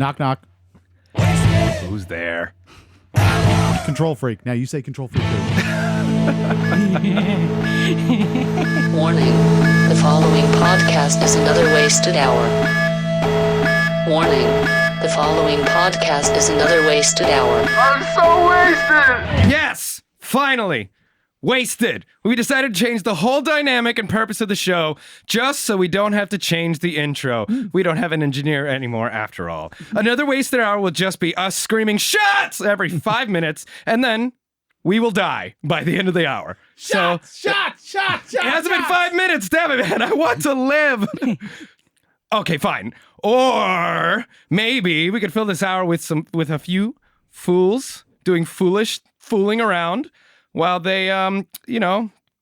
Knock, knock. Who's there? Control freak. Now you say control freak. Warning. The following podcast is another wasted hour. Warning. The following podcast is another wasted hour. I'm so wasted! Yes! Finally! Wasted! We decided to change the whole dynamic and purpose of the show just so we don't have to change the intro. We don't have an engineer anymore after all. Another wasted hour will just be us screaming shots every 5 minutes, and then we will die by the end of the hour. Shot. It hasn't been 5 minutes, damn it, man. I want to live. Okay, fine. Or maybe we could fill this hour with a few fools doing fooling around while they,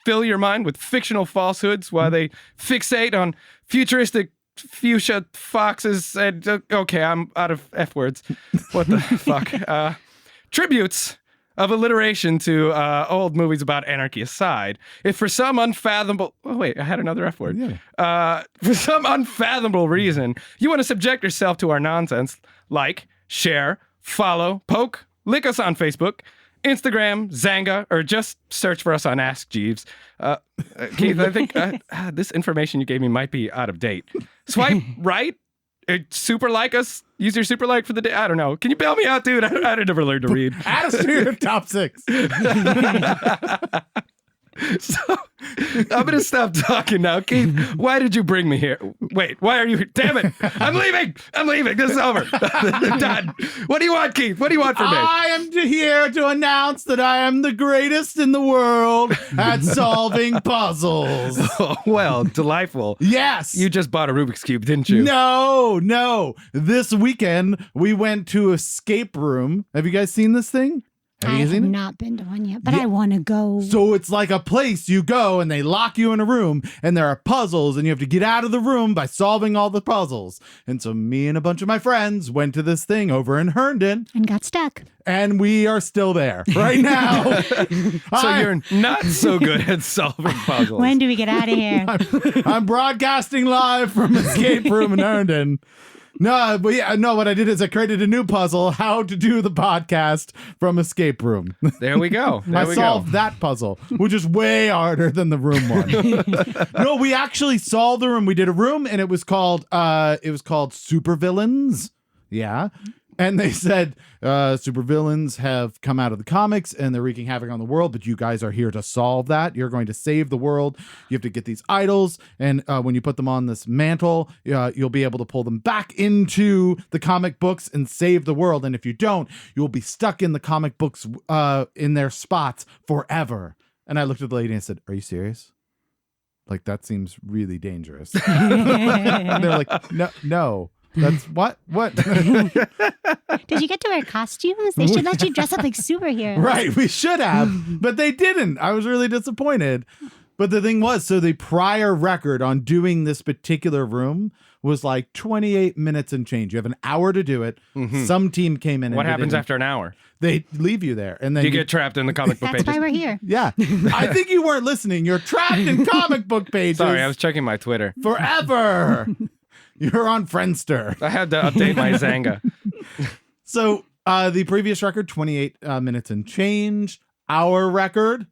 fill your mind with fictional falsehoods while they fixate on futuristic fuchsia foxes and, okay, I'm out of F words. What the fuck? Tributes of alliteration to old movies about anarchy aside, if for some unfathomable... Oh, wait, I had another F word. Yeah. For some unfathomable reason, you want to subject yourself to our nonsense, like, share, follow, poke, lick us on Facebook, Instagram, Zanga, or just search for us on Ask Jeeves. Keith, I think this information you gave me might be out of date. Swipe right, super like us, use your super like for the day. I don't know. Can you bail me out, dude? I never learned to read. Add us to your top 6. So, I'm going to stop talking now. Keith, why did you bring me here? Wait, why are you here? Damn it. I'm leaving. This is over. Done. What do you want, Keith? What do you want from me? I am here to announce that I am the greatest in the world at solving puzzles. Oh, well, delightful. Yes. You just bought a Rubik's Cube, didn't you? No. This weekend, we went to Escape Room. Have you guys seen this thing? I have not been to one yet, but I want to go. So it's like a place you go and they lock you in a room and there are puzzles and you have to get out of the room by solving all the puzzles. And so me and a bunch of my friends went to this thing over in Herndon. And got stuck. And we are still there right now. So you're not so good at solving puzzles. When do we get out of here? I'm broadcasting live from Escape Room in Herndon. No, what I did is I created a new puzzle, how to do the podcast from Escape Room. There we go. I solved that puzzle, which is way harder than the room one. No, we actually solved the room. We did a room and it was called Supervillains. Yeah. And they said supervillains have come out of the comics and they're wreaking havoc on the world, but you guys are here to solve that. You're going to save the world. You have to get these idols, and when you put them on this mantle, you'll be able to pull them back into the comic books and save the world. And if you don't, you'll be stuck in the comic books in their spots forever. And I looked at the lady and I said, "Are you serious? Like, that seems really dangerous." And they're like, no. That's what? Did you get to wear costumes? They should let you dress up like superheroes. Right, we should have, but they didn't. I was really disappointed. But the thing was, so the prior record on doing this particular room was like 28 minutes and change. You have an hour to do it. Mm-hmm. Some team came in. What happens after an hour? They leave you there, and then you get trapped in the comic book pages. That's why we're here. Yeah, I think you weren't listening. You're trapped in comic book pages. Sorry, I was checking my Twitter. Forever. You're on Friendster. I had to update my Zanga. So the previous record, 28 minutes and change. Our record,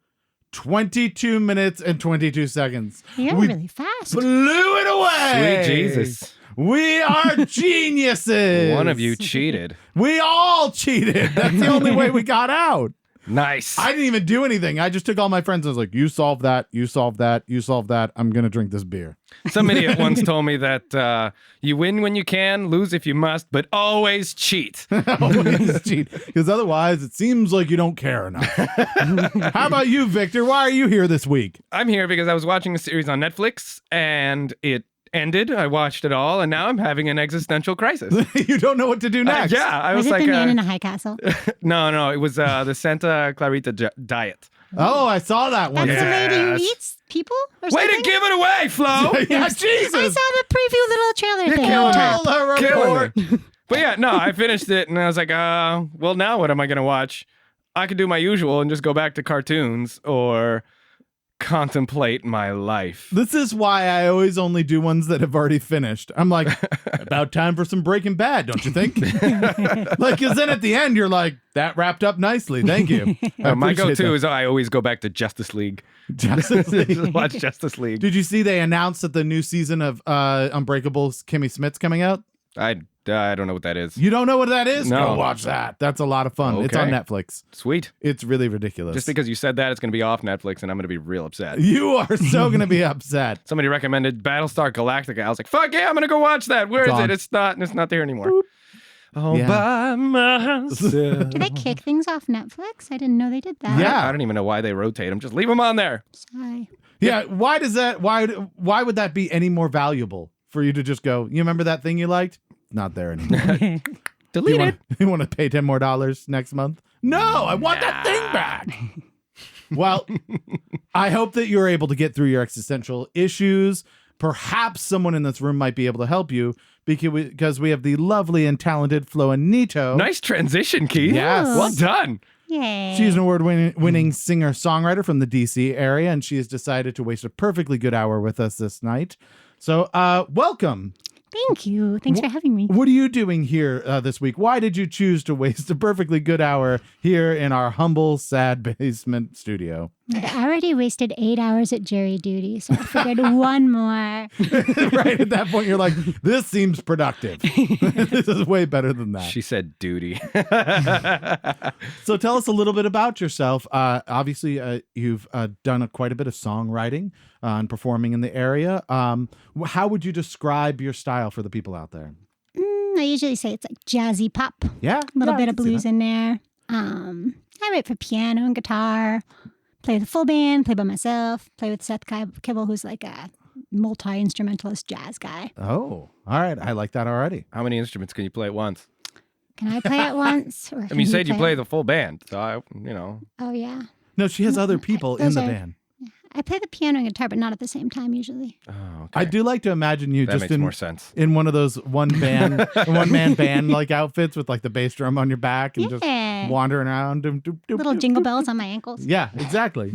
22 minutes and 22 seconds. You're really fast. Blew it away. Sweet Jesus. We are geniuses. One of you cheated. We all cheated. That's the only way we got out. Nice. I didn't even do anything. I just took all my friends and was like, you solve that, you solve that, you solve that. I'm going to drink this beer. Some idiot once told me that you win when you can, lose if you must, but always cheat. Always cheat. Because otherwise, it seems like you don't care enough. How about you, Victor? Why are you here this week? I'm here because I was watching a series on Netflix and it ended. I watched it all, and now I'm having an existential crisis. You don't know what to do next. Yeah, I was it like, the Man in a High Castle? No, it was the Santa Clarita diet. Oh, I saw that one. That's the lady who Yes. eats people or Way something? to give it away, Flo! Yeah, Jesus. I saw the preview little trailer You're thing. killing on me. top. Tell her Killing report. me. But yeah, no, I finished it, and I was like, well, now what am I going to watch? I could do my usual and just go back to cartoons, or contemplate my life. This is why I always only do ones that have already finished. I'm like, about time for some Breaking Bad, don't you think? Like, because then at the end, you're like, that wrapped up nicely. Thank you. My go-to is I always go back to Justice League. Justice League. Watch Justice League. Did you see they announced that the new season of Unbreakable's Kimmy Schmidt's coming out? I don't know what that is. You don't know what that is? No. Go watch that. That's a lot of fun. It's on Okay. Netflix. Sweet. It's really ridiculous. Just because you said that, it's going to be off Netflix, and I'm going to be real upset. You are so going to be upset. Somebody recommended Battlestar Galactica. I was like, fuck yeah, I'm going to go watch that. Where is Gone. it? It's not there anymore. Boop. Oh, Yeah. by myself. Do they kick things off Netflix? I didn't know they did that. Yeah. I don't even know why they rotate them. Just leave them on there. Sigh. Yeah, why would that be any more valuable for you to just go, you remember that thing you liked? Not there anymore. Delete it. You want to pay $10 more next month? No, I want that thing back. Well, I hope that you're able to get through your existential issues. Perhaps someone in this room might be able to help you because we have the lovely and talented Flo Anito. Nice transition, Keith. Yes. Well done. Yay. She's an award-winning singer-songwriter from the DC area, and she has decided to waste a perfectly good hour with us this night. So, welcome. Thank you. Thanks for having me. What are you doing here this week? Why did you choose to waste a perfectly good hour here in our humble, sad basement studio? I already wasted 8 hours at jury duty, so I figured one more. Right at that point, you're like, this seems productive. This is way better than that. She said duty. So tell us a little bit about yourself. Obviously, you've done quite a bit of songwriting and performing in the area. How would you describe your style for the people out there? I usually say it's like jazzy pop. Yeah. A little I bit can of see blues that. in there. I write for piano and guitar, play with a full band, play by myself, play with Seth Kibble, who's like a multi-instrumentalist jazz guy. Oh, all right. I like that already. How many instruments can you play at once? Can I play it once? Or I can mean, you he said you play it? the full band, so Oh, yeah. No, she has other people in Those the are- band. I play the piano and guitar, but not at the same time usually. Oh, okay. I do like to imagine you That just makes in more sense. in one of those one man band like outfits with like the bass drum on your back and just Yeah. wandering around. Doop, doop, doop, Little doop, jingle doop. bells on my ankles. Yeah, exactly.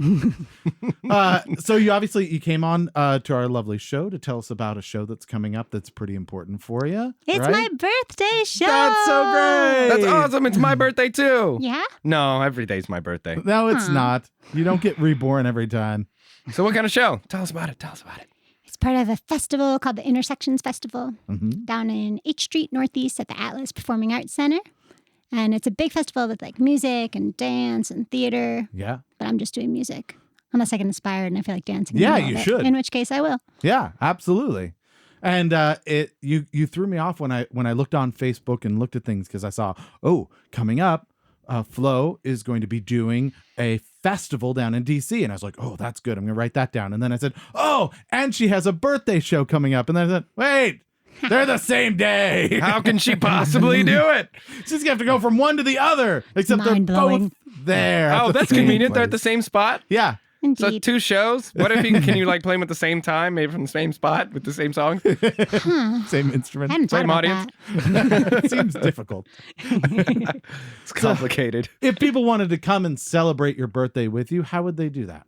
So you came on to our lovely show to tell us about a show that's coming up that's pretty important for you. It's right? my birthday show. That's so great. That's awesome. It's my birthday, too. Yeah? No, every day's my birthday. No, it's Huh. not. You don't get reborn every time. So what kind of show? Tell us about it. Tell us about it. It's part of a festival called the Intersections Festival Mm-hmm. down in H Street Northeast at the Atlas Performing Arts Center. And it's a big festival with like music and dance and theater, Yeah. but I'm just doing music. Unless I get inspired and I feel like dancing. Yeah, a little you bit, should. In which case I will. Yeah, absolutely. And you threw me off when I looked on Facebook and looked at things because I saw, coming up, Flo is going to be doing a festival down in DC. And I was like, oh, that's good. I'm going to write that down. And then I said, oh, and she has a birthday show coming up. And then I said, wait, they're the same day. How can she possibly do it? She's going to have to go from one to the other, except they're Mind-blowing. both there. at Oh, the that's same convenient. They're at the place. same spot. Yeah. So Indeed. 2 shows. What if can you like play them at the same time, maybe from the same spot with the same song? Same I instrument. hadn't thought Same about audience. that. It seems difficult. It's complicated. If people wanted to come and celebrate your birthday with you, how would they do that?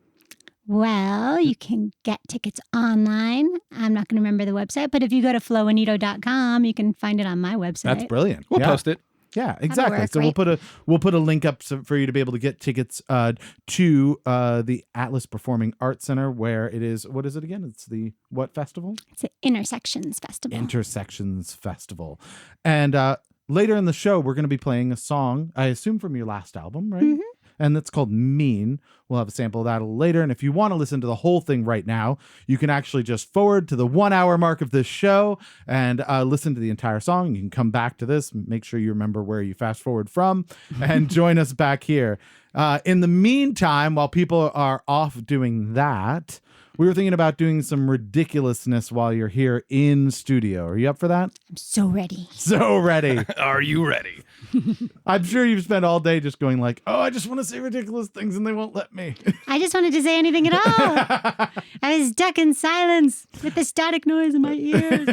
Well, you can get tickets online. I'm not going to remember the website, but if you go to floanito.com, you can find it on my website. That's brilliant. We'll Yeah. post it. Yeah, exactly. work, So right? we'll put a link up for you to be able to get tickets to the Atlas Performing Arts Center, where it is. What is it again? It's the what festival? It's the Intersections Festival. Intersections Festival. And later in the show, we're going to be playing a song, I assume from your last album, right? Mhm. And that's called Mean. We'll have a sample of that a little later. And if you want to listen to the whole thing right now, you can actually just forward to the 1 hour mark of this show and listen to the entire song. You can come back to this, make sure you remember where you fast forward from, and join us back here. In the meantime, while people are off doing that, we were thinking about doing some ridiculousness while you're here in studio. Are you up for that? I'm so ready. So ready. Are you ready? I'm sure you've spent all day just going like, oh, I just want to say ridiculous things and they won't let me. I just wanted to say anything at all. I was stuck in silence with the static noise in my ears.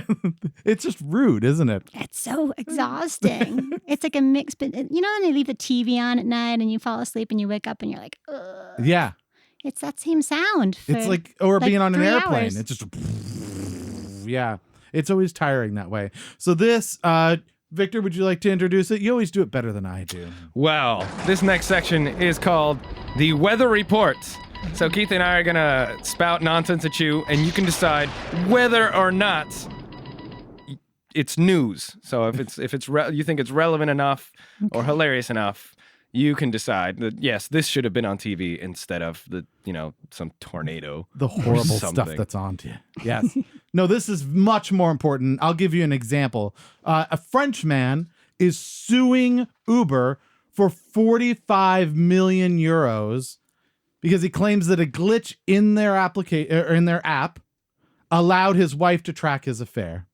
It's just rude, isn't it? It's so exhausting. It's like a mix, but you know when they leave the TV on at night and you fall asleep and you wake up and you're like, ugh. Yeah. It's that same sound. It's like, or being on an 3 airplane. hours. It's just, yeah. It's always tiring that way. So this, Victor, would you like to introduce it? You always do it better than I do. Well, this next section is called the Weather Report. So Keith and I are gonna spout nonsense at you, and you can decide whether or not it's news. So if you think it's relevant enough or hilarious enough, you can decide that yes, this should have been on TV instead of some tornado. The horrible stuff that's on to you. Yes. No, this is much more important. I'll give you an example. A French man is suing Uber for 45 million euros because he claims that a glitch in their application or in their app allowed his wife to track his affair.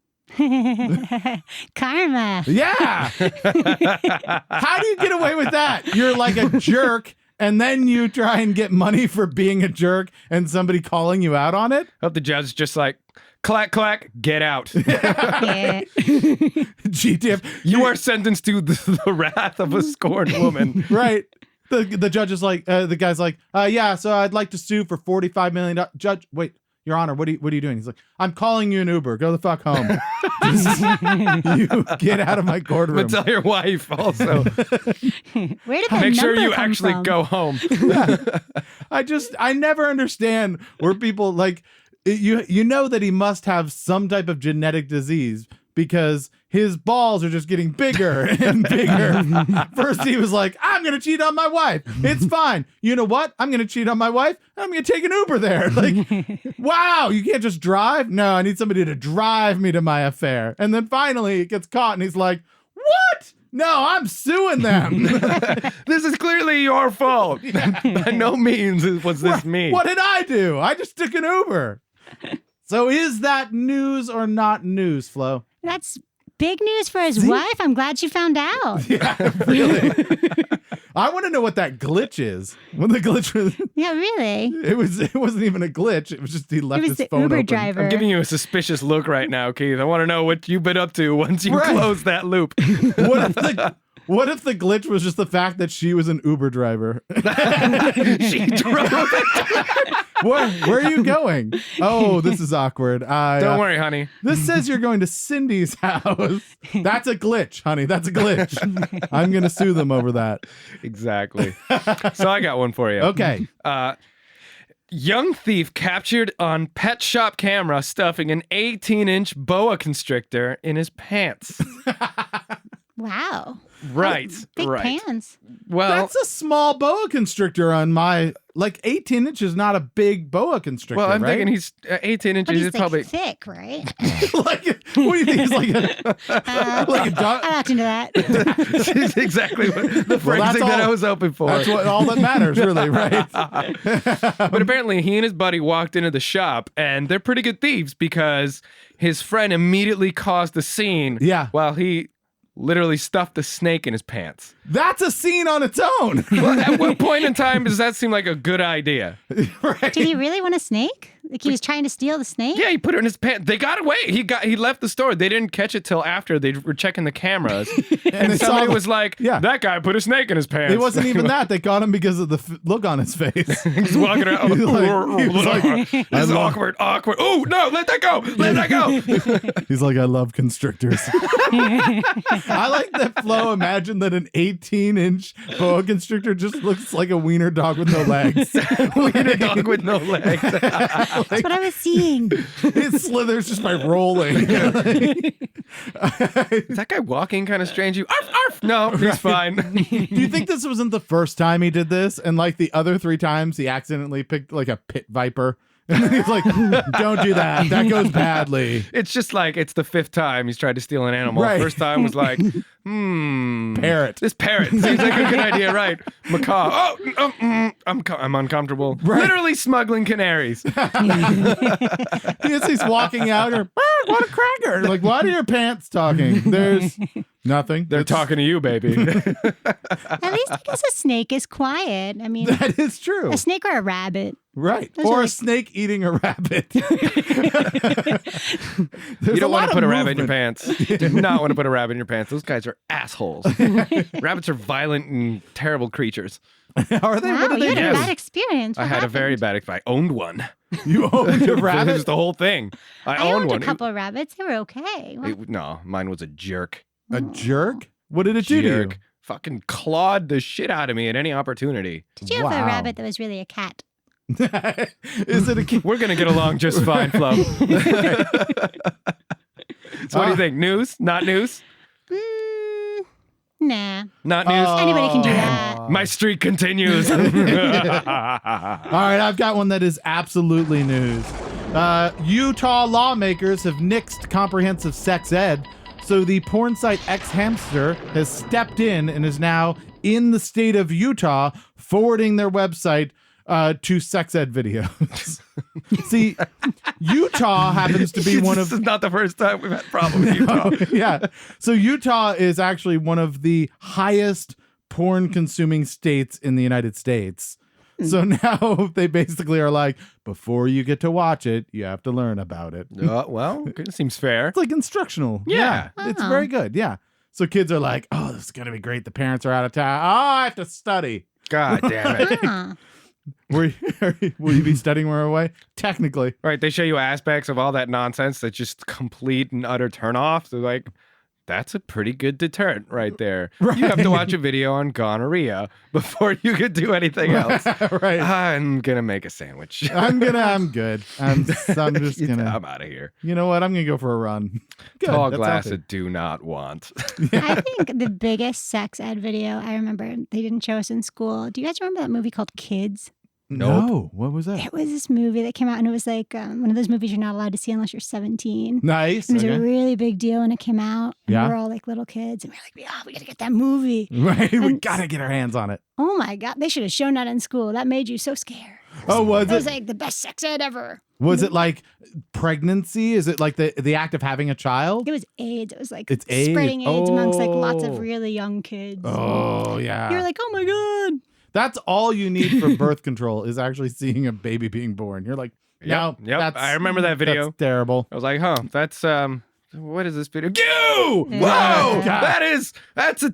Karma. Yeah. How do you get away with that? You're like a jerk, and then you try and get money for being a jerk and somebody calling you out on it? Hope the judge is just like, clack, clack, get out. Yeah. GTF. You are sentenced to the wrath of a scorned woman. Right. The judge is like, the guy's like, yeah, so I'd like to sue for $45 million. Judge, wait. Your Honor, what are you doing? He's like, I'm calling you an Uber. Go the fuck home. You get out of my courtroom. But tell your wife also. Where did that Make sure number you come actually from? go home. I never understand where people like, you know that he must have some type of genetic disease because his balls are just getting bigger and bigger. First he was like, I'm going to cheat on my wife. It's fine. You know what? I'm going to cheat on my wife. And I'm going to take an Uber there. Like, wow, you can't just drive? No, I need somebody to drive me to my affair. And then finally it gets caught and he's like, what? No, I'm suing them. This is clearly your fault. By no means was this me. What did I do? I just took an Uber. So is that news or not news, Flo? That's big news for his wife. I'm glad she found out. Yeah, really. I want to know what that glitch is. When the glitch was, Yeah, really. it wasn't even a glitch. It was just he left It was his the phone Uber open. driver. I'm giving you a suspicious look right now, Keith. I want to know what you've been up to once you Right. close that loop. What if the glitch was just the fact that she was an Uber driver? She drove it. Where are you going? Oh, this is awkward. Don't worry, honey. This says you're going to Cindy's house. That's a glitch, honey. That's a glitch. I'm going to sue them over that. Exactly. So I got one for you. Okay. Young thief captured on pet shop camera stuffing an 18-inch boa constrictor in his pants. Wow. Right. Big right. pants. Well, That's a small boa constrictor on my, 18 inches, not a big boa constrictor, well, I'm right? thinking he's 18 inches. But he's He's like probably thick, right? What do you think? He's like a dog? I'm not into that. That's exactly the phrasing that I was hoping for. That's all that matters, really, right? But apparently he and his buddy walked into the shop, and they're pretty good thieves because his friend immediately caused the scene Yeah. while he literally stuffed a snake in his pants. That's a scene on its own. Well, at what point in time does that seem like a good idea? Right. Did he really want a snake? Like he was trying to steal the snake? Yeah, he put it in his pants. They got away. He left the store. They didn't catch it till after they were checking the cameras. and they saw somebody the- was like, Yeah. that guy put a snake in his pants. It wasn't even that. They caught him because of the look on his face. He's walking around. He was like, This is awkward. Oh, no, let that go. Let that go. He's like, I love constrictors. I like that Flo imagined that an 18-inch boa constrictor just looks like a wiener dog with no legs. Wiener dog with no legs. That's what I was seeing. It slithers just by rolling. Is that guy walking kind of strange? You arf, arf. No, he's fine. Do you think this wasn't the first time he did this? And like the other 3 times he accidentally picked like a pit viper? And he's like, don't do that. That goes badly. It's just like it's the 5th time he's tried to steal an animal. Right. First time was like, Parrot. This parrot seems like a good idea, right? Macaw. I'm uncomfortable. Right. Literally smuggling canaries. He's walking out or what a cracker. Like, why are your pants talking? There's nothing. They're talking to you, baby. At least I guess a snake is quiet. I mean, That is true. a snake or a rabbit. Right. Those Or are a like- snake eating a rabbit. You don't want to put a rabbit in your pants. You do not want to put a rabbit in your pants. Those guys are assholes. Rabbits are violent and terrible creatures. Are they? Wow, What do you they had do? a Yes. bad experience. I What had a very happened? bad. I owned one. You owned a It was rabbit? the whole thing. I I owned owned one. a couple of rabbits. They were okay. No, mine was a jerk. A jerk? What did it do to you? Jerk. Fucking clawed the shit out of me at any opportunity. Did you have Wow. a rabbit that was really a cat? Is it a kid? We're gonna get along just fine, Flo. So what do you think? News? Not news? Nah. Not news? Anybody can do that. My streak continues. All right, I've got one that is absolutely news. Utah lawmakers have nixed comprehensive sex ed, so the porn site X Hamster has stepped in and is now in the state of Utah forwarding their website to sex ed videos. See, Utah happens to be one of This is not the first time we've had problems with Utah. yeah. So Utah is actually one of the highest porn consuming states in the United States. So now they basically are like, before you get to watch it, you have to learn about it. Well, it seems fair. It's like instructional. Yeah. It's Oh. very good. Yeah. So kids are like, oh, this is going to be great. The parents are out of town. Oh, I have to study. God damn it. Huh. Will you be studying when we're away? Technically. Right, they show you aspects of all that nonsense that's just complete and utter turnoff. They're like, that's a pretty good deterrent right there. You have to watch a video on gonorrhea before you could do anything else. Right. I'm gonna make a sandwich. I'm good. I'm just I'm gonna. out of here. You know what? I'm gonna go for a run. Good. Tall That's glass healthy. of do not want. I think the biggest sex ed video I remember they didn't show us in school. Do you guys remember that movie called Kids? No. What was that? It was this movie that came out and it was like one of those movies you're not allowed to see unless you're 17. Nice. It was Okay. a really big deal when it came out. And Yeah. we were all like little kids and we were like, yeah, we gotta get that movie. Right. We And- gotta get our hands on it. Oh my God. They should have shown that in school. That made you so scared. Oh, was It was it? like the best sex ed ever. Was it like pregnancy? Is it like the act of having a child? It was AIDS. It was like It's AIDS. spreading AIDS amongst like lots Oh. of really young kids. Oh yeah. You're like, oh my God. That's all you need for birth control is actually seeing a baby being born. You're like, no, Yep. that's, I remember that video. That's terrible. I was like, huh, that's what is this video? Whoa! Yeah. That's a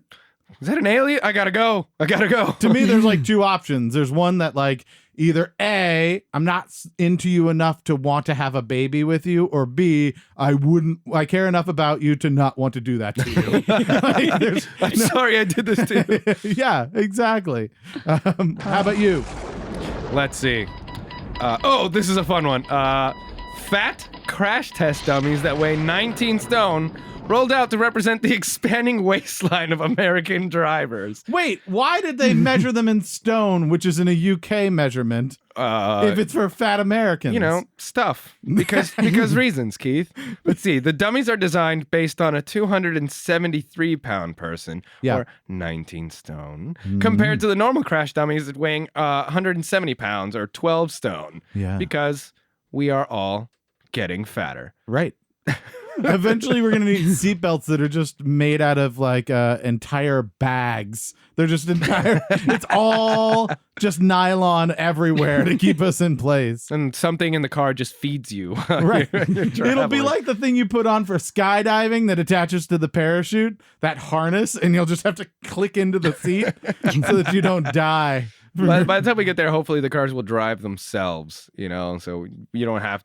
is that an alien? I gotta go. To me, there's like two options. There's one that like either A, I'm not into you enough to want to have a baby with you, or B, I care enough about you to not want to do that to you. Like, there's I'm sorry I did this to you. yeah, exactly. How about you? Let's see. This is a fun one. Fat crash test dummies that weigh 19 stone rolled out to represent the expanding waistline of American drivers. Wait, why did they measure them in stone, which is in a UK measurement, if it's for fat Americans? You know, stuff. Because reasons, Keith. Let's see. The dummies are designed based on a 273-pound person, Yeah. or 19 stone, compared to the normal crash dummies weighing 170 pounds, or 12 stone. Yeah. Because we are all getting fatter. Right. Eventually, we're going to need seatbelts that are just made out of like entire bags. They're just entire, it's all just nylon everywhere to keep us in place. And something in the car just feeds you. Right. You're It'll be traveling. like the thing you put on for skydiving that attaches to the parachute, that harness, and you'll just have to click into the seat so that you don't die. By the time we get there, hopefully the cars will drive themselves, so you don't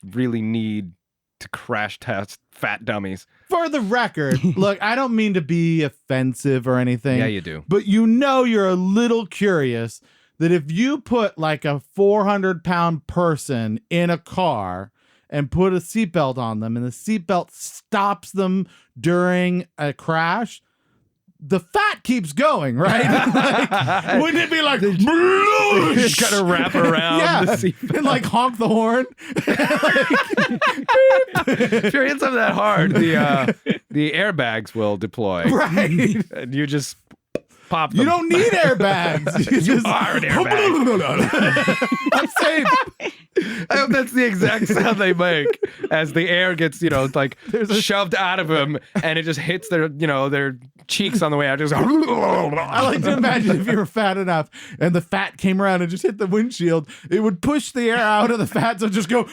really need to crash test fat dummies. For the record, look, I don't mean to be offensive or anything. Yeah, you do. But you're a little curious that if you put like a 400-pound person in a car and put a seatbelt on them and the seatbelt stops them during a crash, the fat keeps going, right? Like, wouldn't it be like, Just gotta wrap around yeah, the seat. and like honk the horn? If you're hitting something that hard, the airbags will deploy. Right. And you just pop them. You don't need airbags. You just are an airbag. I'm safe. I hope that's the exact sound they make as the air gets, like shoved out of them and it just hits their cheeks on the way out. Just I like to imagine if you were fat enough and the fat came around and just hit the windshield, it would push the air out of the fat, so it'd just go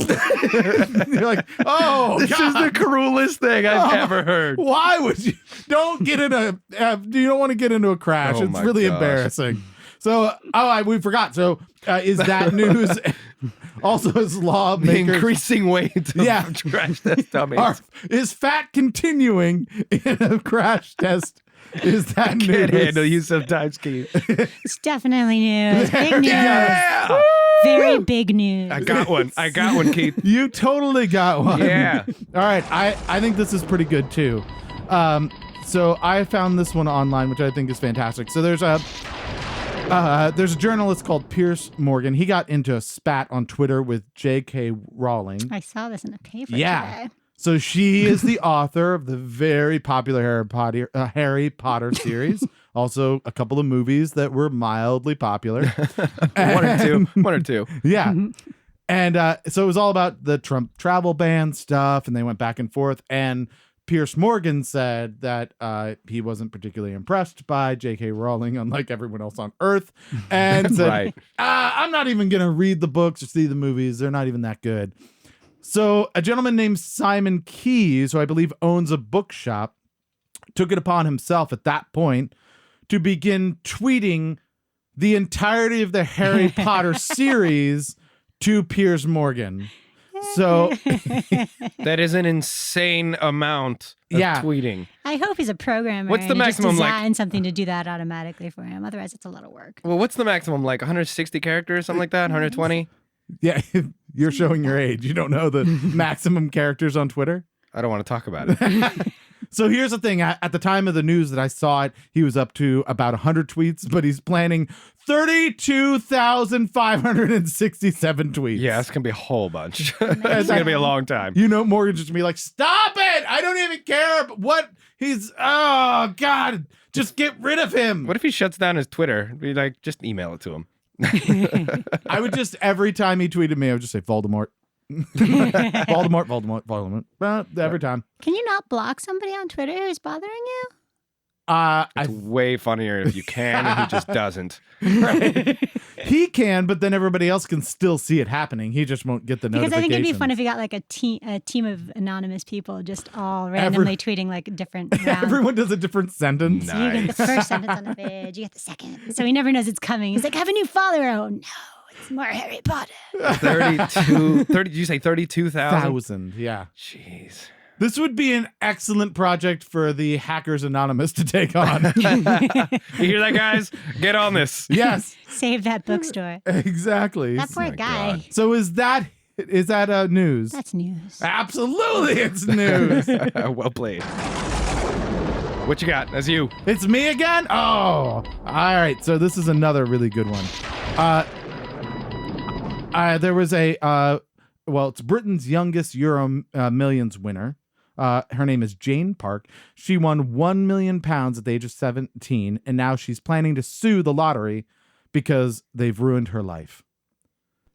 You're like, oh, This is the cruelest thing I've ever heard. Why would you? Don't get in a. You don't want to get into a crash. Oh It's my really gosh. embarrassing. So, we forgot. So, is that news? Also, is The lawmakers increasing weight of crash test dummies. is fat continuing in a crash test? Is that news? Can't handle you sometimes, Keith. It's definitely news. Big news. Yeah! Very big news. I got one, Keith. You totally got one. Yeah. All right. I think this is pretty good too. So I found this one online, which I think is fantastic. So there's a journalist called Piers Morgan. He got into a spat on Twitter with J.K. Rowling. I saw this in the paper Yeah. today. So she is the author of the very popular Harry Potter series. Also, a couple of movies that were mildly popular. One or two. Yeah. And so it was all about the Trump travel ban stuff, and they went back and forth. And Piers Morgan said that he wasn't particularly impressed by J.K. Rowling, unlike everyone else on Earth, and said, Right. I'm not even going to read the books or see the movies. They're not even that good. So a gentleman named Simon Keyes, who I believe owns a bookshop, took it upon himself at that point to begin tweeting the entirety of the Harry Potter series to Piers Morgan. So That is an insane amount of tweeting. I hope he's a programmer. What's the and he maximum, just like- designed something to do that automatically for him. Otherwise, it's a lot of work. Well, what's the maximum? Like 160 characters, something like that? 120? yeah, you're showing your age. You don't know the maximum characters on Twitter. I don't want to talk about it. So here's the thing. At the time of the news that I saw it, he was up to about 100 tweets, but he's planning 32,567 tweets. Yeah, it's going to be a whole bunch. It's going to be a long time. You know, Morgan's just gonna be like, stop it! I don't even care what he's. Oh God, just get rid of him. What if he shuts down his Twitter? Be like, just email it to him. I would just every time he tweeted me, I would just say Voldemort. Voldemort. Every time. Can you not block somebody on Twitter who's bothering you? It's way funnier if you can and he just doesn't. He can, but then everybody else can still see it happening. He just won't get the Because I think it'd be notifications. fun if you got like a team of anonymous people just all randomly tweeting like different rounds. Everyone does a different sentence. So you get the first sentence on the page, you get the second. So he never knows it's coming. He's like, I have a new follower. Oh no, it's more Harry Potter. 30, did you say 32,000? 1,000, yeah. Jeez. This would be an excellent project for the Hackers Anonymous to take on. You hear that, guys? Get on this. Yes, Save that bookstore. exactly. That poor my guy. God. So is that news? That's news. Absolutely, it's news. Well played. What you got? That's you. It's me again? Oh, all right. So this is another really good one. There was it's Britain's youngest Euro Millions winner. Her name is Jane Park. She won £1 million at the age of 17, and now she's planning to sue the lottery because they've ruined her life.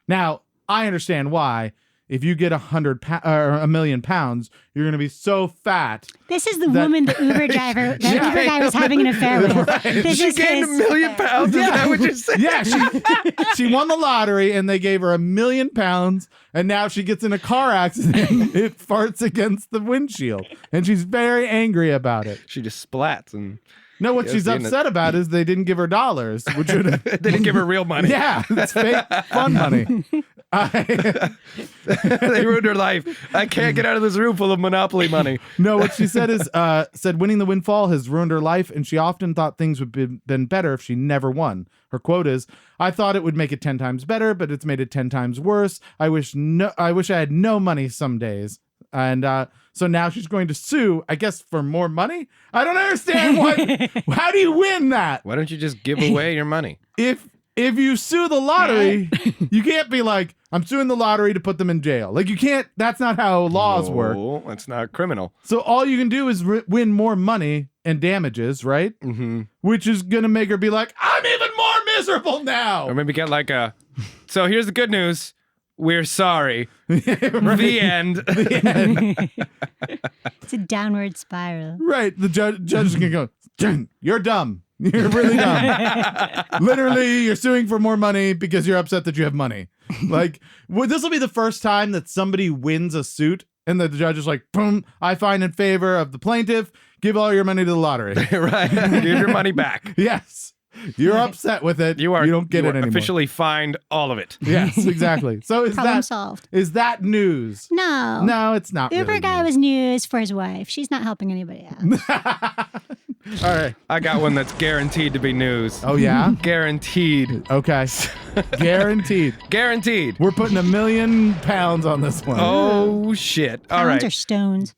Now, I understand why. If you get £1 million, you're going to be so fat. This is the woman the Uber driver, the Uber guy was having an affair with. This She is gained his- £1 million? Is that what you're saying? Yeah, she won the lottery and they gave her £1 million, and now she gets in a car accident. It farts against the windshield, and she's very angry about it. She just splats and No, what Yeah, she's seen it. upset about is they didn't give her dollars, which would have. they didn't give her real money. Yeah, it's fake fun money. They ruined her life. I can't get out of this room full of Monopoly money. No, what she said is, winning the windfall has ruined her life, and she often thought things would have been better if she never won. Her quote is, "I thought it would make it 10 times better, but it's made it 10 times worse. I wish I had no money some days." And so now she's going to sue, I guess, for more money? I don't understand how do you win that? Why don't you just give away your money? If you sue the lottery, you can't be like, I'm suing the lottery to put them in jail. Like, you can't, that's not how laws work. No, that's not criminal. So all you can do is win more money and damages, right? Mm-hmm. Which is going to make her be like, I'm even more miserable now. Or maybe get like so here's the good news. We're sorry. The end. The end. It's a downward spiral. Right. The judge is going to go, "You're dumb. You're really dumb. Literally, you're suing for more money because you're upset that you have money. Like, this will be the first time that somebody wins a suit and the judge is like, boom, I find in favor of the plaintiff, give all your money to the lottery. Right. Give your money back. Yes. You're upset with it. You don't get it anymore. Officially fined all of it. Yes, exactly. So Problem solved. Is that news? No. No, it's not. Uber really guy news. was news for his wife. She's not helping anybody out. All right. I got one that's guaranteed to be news. Oh, yeah? Guaranteed. Okay. Guaranteed. Guaranteed. We're putting £1 million on this one. Oh, shit. All Pounds right. or stones.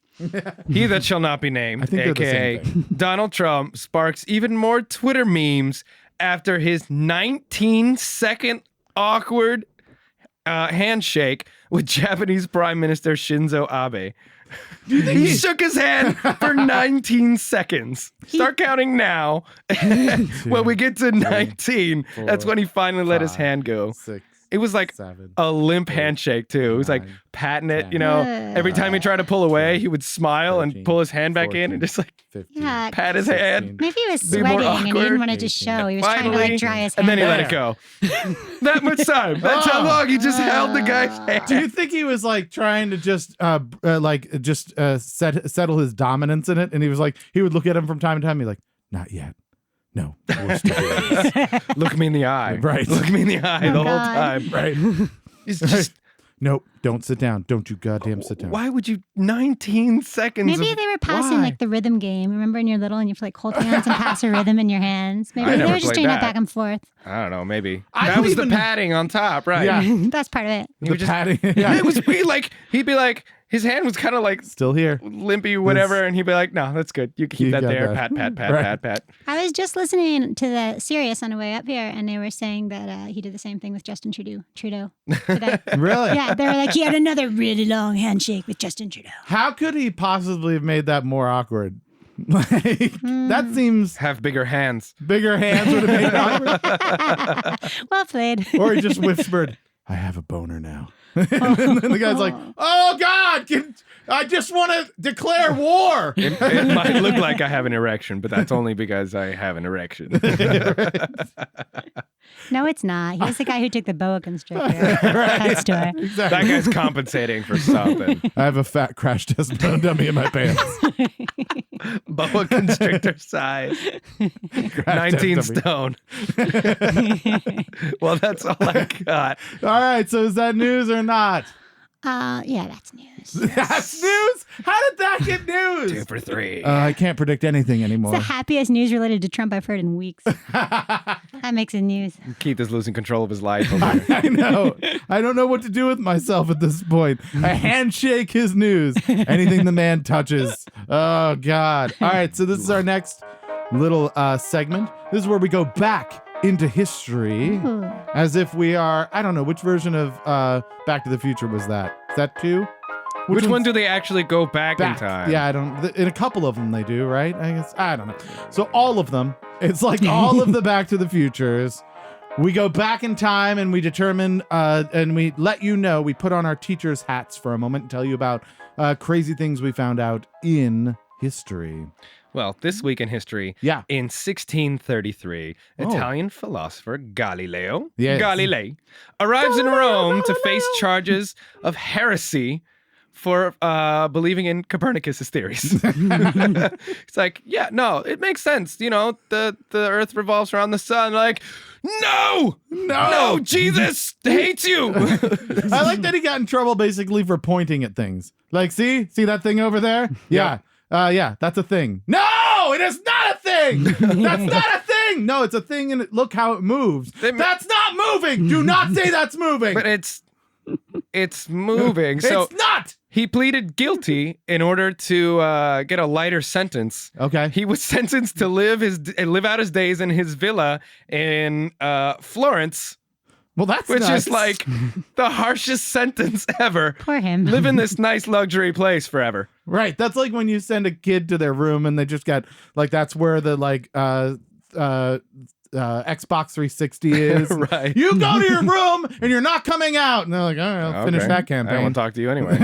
He that shall not be named, I think they're the aka same thing. Donald Trump, sparks even more Twitter memes after his 19-second awkward handshake with Japanese Prime Minister Shinzo Abe. He shook his hand for 19 seconds. Start counting now. When we get to 19, that's when he finally let his hand go. 6. It was like 7, a limp handshake too. It was like 9, patting it, 10, you know. Every time he tried to pull away, he would smile 13, and pull his hand back in 14, and just like 15, Yeah. pat his hand. Maybe he was Be more sweating and he awkward. didn't want to just show. He was trying to Finally, like dry his and hand. then he let it go. That much time. That's how long he just held the guy's hand. Do you think he was like trying to just settle his dominance in it? And he was like, he would look at him from time to time and be like, not yet. No, we're still doing this. Look me in the eye. Right. Look me in the eye the whole God. time. Right. It's just, Nope, don't sit down. Don't you goddamn sit down. why would you 19 seconds Maybe of, they were passing why? like the rhythm game. Remember when you're little and you have to like hold hands and pass a rhythm in your hands? Maybe I they never were just played doing that that. back and forth. I don't know, maybe. I That don't was even- the padding on top, right? Yeah. That's part of it. He The would just- patting. Yeah. It was he'd be like, his hand was kind of like Still here. limpy, whatever, and he'd be like, no, that's good. You can keep You that got there. that. Pat, Right. pat. I was just listening to the Sirius on the way up here, and they were saying that he did the same thing with Justin Trudeau today. Really? Yeah, they were like, he had another really long handshake with Justin Trudeau. How could he possibly have made that more awkward? Like, that seems Have bigger hands. bigger hands would have made it awkward. Well played. Or he just whispered, I have a boner now. And then the guy's like, oh God, I just want to declare war. It might look like I have an erection, but that's only because I have an erection. No, it's not. He was the guy who took the boa constrictor. That store. That Exactly. guy's compensating for something. I have a fat crash test dummy in my pants. Boa constrictor size. 19 dummy. stone. Well, that's all I got. All right, so is that news or not? Yeah, that's news. That's news? How did that get news? 2 for 3. I can't predict anything It's anymore. the happiest news related to Trump I've heard in weeks. That makes it news. Keith is losing control of his life over here. I know. I don't know what to do with myself at this point. I handshake his news. Anything the man touches. Oh, God. All right, so this is our next little segment. This is where we go back into history Ooh. as if we are, I don't know, which version of Back to the Future was that? Is that 2? Which one one's do they actually go back in time? Yeah, I don't. In a couple of them, they do, right? I guess I don't know. So all of them, it's like all of the Back to the Futures. We go back in time and we determine, and we let you know. We put on our teachers' hats for a moment and tell you about crazy things we found out in history. Well, this week in history, Yeah. in 1633, Oh. Italian philosopher Galileo Yes. Galilei arrives in Rome to face charges of heresy for believing in Copernicus's theories. It's like, yeah, no, it makes sense. You know, the Earth revolves around the sun. Like, no, Jesus hates you. I like that he got in trouble basically for pointing at things. Like, see that thing over there? Yeah. Yeah, that's a thing. No, it is not a thing. That's not a thing. No, it's a thing, and look how it moves. That's not moving. Do not say that's moving. But it's moving. So it's not. he pleaded guilty in order to get a lighter sentence. Okay. He was sentenced to live out his days in his villa in Florence, Well, that's which nuts. is like the harshest sentence ever. Poor him. Live in this nice luxury place forever. Right. That's like when you send a kid to their room and they just got like that's where the like Xbox 360 is. Right. You go to your room and you're not coming out. And they're like, all right, I'll finish Okay. that I don't campaign. want to talk to you anyway.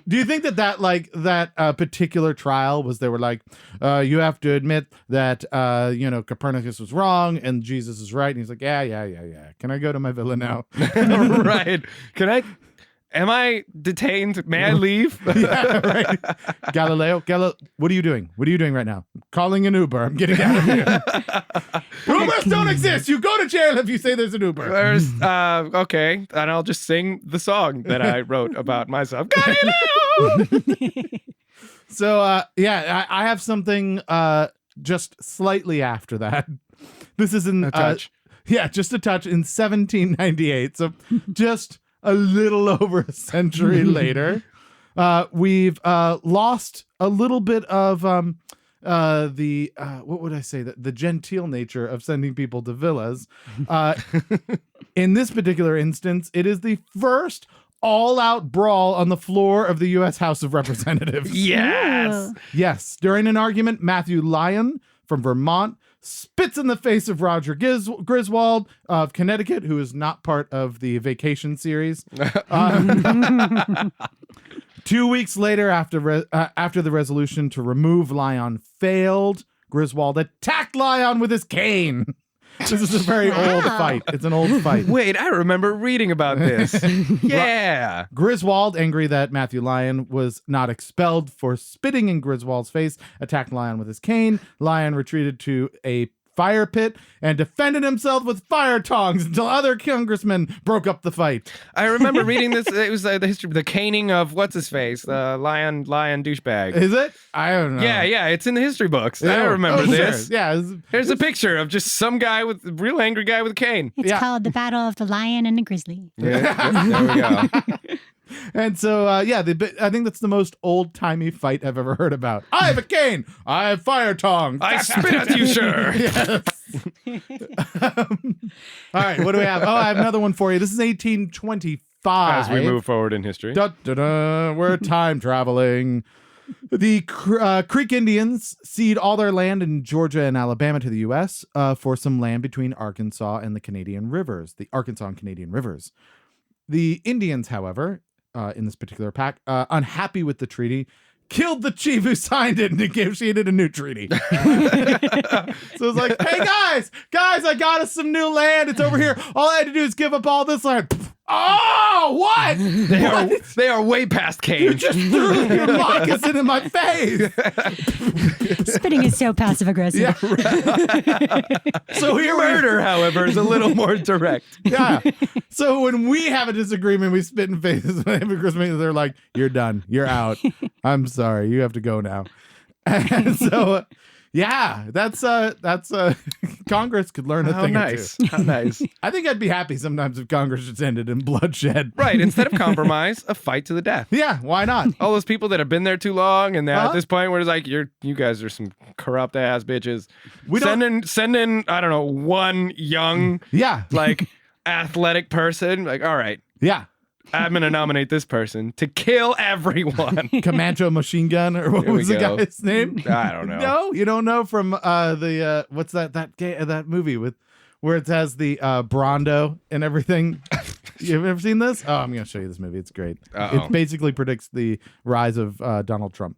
Do you think that particular trial was they were like, you have to admit that Copernicus was wrong and Jesus is right, and he's like, yeah. Can I go to my villa now? Right. Am I detained? May I leave? Yeah, right. Galileo, what are you doing? What are you doing right now? I'm calling an Uber. I'm getting out of here. Ubers don't exist. You go to jail if you say there's an Uber. Okay, and I'll just sing the song that I wrote about myself. Galileo! So, I have something just slightly after that. This is in A touch. just a touch in 1798. So just a little over a century later, we've lost a little bit of the what would I say, the genteel nature of sending people to villas. In this particular instance, it is the first all-out brawl on the floor of the U.S. House of Representatives. Yes. Yes, during an argument, Matthew Lyon from Vermont spits in the face of Roger Griswold of Connecticut, who is not part of the Vacation series. 2 weeks later, after the resolution to remove Lyon failed, Griswold attacked Lyon with his cane. This is a very old fight. It's an old fight. Wait, I remember reading about this. Yeah. Griswold, angry that Matthew Lyon was not expelled for spitting in Griswold's face, attacked Lyon with his cane. Lyon retreated to a fire pit and defended himself with fire tongs until other congressmen broke up the fight. I remember reading this. It was the history, the caning of what's his face, the lion douchebag. Is it? I don't know. Yeah, it's in the history books. I remember this. Sure. Yeah. Here's a picture of just some guy a real angry guy with a cane. It's called The Battle of the Lion and the Grizzly. Yeah, there we go. And so, I think that's the most old-timey fight I've ever heard about. I have a cane. I have fire tongs. I spit at you, sir. Yes. All right, what do we have? Oh, I have another one for you. This is 1825. As we move forward in history. We're time traveling. The Creek Indians cede all their land in Georgia and Alabama to the U.S. For some land between Arkansas and the Canadian rivers, the Arkansas and Canadian rivers. The Indians, however, in this particular pack, unhappy with the treaty, killed the chief who signed it and negotiated a new treaty. So it's like, hey, guys, I got us some new land. It's over here. All I had to do is give up all this land. Oh, what? They are way past You cage. just threw your moccasin in my face. Spitting is so passive aggressive. Yeah. So here Murder, however, is a little more direct. Yeah. So when we have a disagreement, we spit in faces. They're like, "You're done. You're out. I'm sorry. You have to go now." And so, that's Congress could learn a How thing nice. or two. How nice. I think I'd be happy sometimes if Congress just ended in bloodshed. Right. Instead of compromise, a fight to the death. Yeah. Why not? All those people that have been there too long, and now at this point where it's like, you guys are some corrupt ass bitches. Send in, I don't know, one young, Yeah. like athletic person. Like, all right, Yeah. I'm gonna nominate this person to kill everyone. Comanche Machine Gun, or what There we was the go. guy's name? I don't know. No, you don't know from the what's that movie with where it has the Brondo and everything. You've ever seen this? Oh, I'm gonna show you this movie. It's great. Uh-oh. It basically predicts the rise of Donald Trump.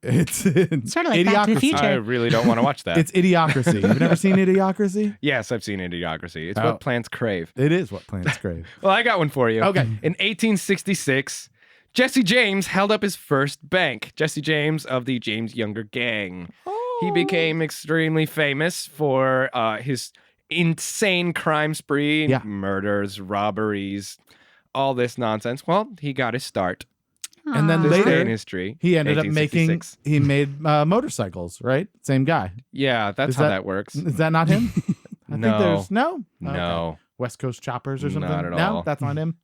It's Sort of like Back to the Idiocracy. Future. I really don't want to watch that. It's Idiocracy. You've never seen Idiocracy? Yes, I've seen Idiocracy. It's Oh. what plants crave. It is what plants crave. Well, I got one for you. Okay. In 1866, Jesse James held up his first bank. Jesse James of the James Younger Gang. He became extremely famous for his insane crime spree, Yeah. murders, robberies, all this nonsense. Well, he got his start. And then This day in later, history. he ended up 1866. he made motorcycles, right? Same guy. Yeah, that's Is how that- that works. Is that not him? I No. think there's no. Okay. No. West Coast Choppers or something. Not at No, all. that's not him.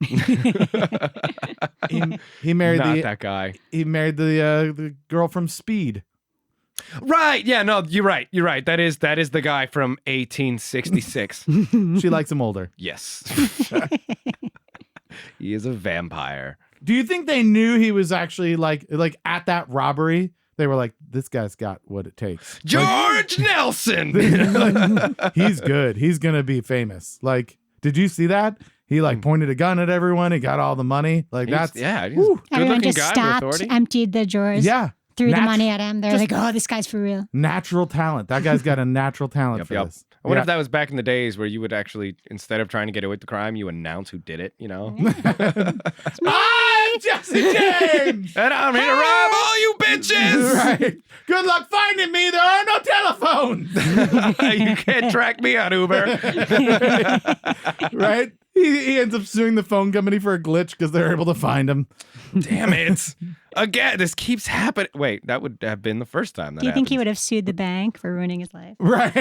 he married Not that guy. he married the girl from Speed. Right. Yeah, no, you're right. You're right. That is the guy from 1866. She likes him older. Yes. He is a vampire. Do you think they knew he was actually like at that robbery? they were like, this guy's got what it takes. George Nelson. He's good. He's going to be famous. Like, did you see that? He like pointed a gun at everyone. He got all the money. Like He's that's a Everyone good-looking just guy with stopped, authority. emptied the drawers, yeah, threw the money at him. They're just- like, oh, this guy's for real. natural talent. That guy's got a natural talent for this. I wonder Yeah. if that was back in the days where you would actually, instead of trying to get away with the crime, you announce who did it, you know? I'm Jesse James. And I'm here to rob all you bitches! Right. Good luck finding me. There are no telephones. You can't track me on Uber. Right? He ends up suing the phone company for a glitch because they're able to find him. Damn it. Again, this keeps happening. Wait, that would have been the first time that Do you think he happened. would have sued the bank for ruining his life? Right.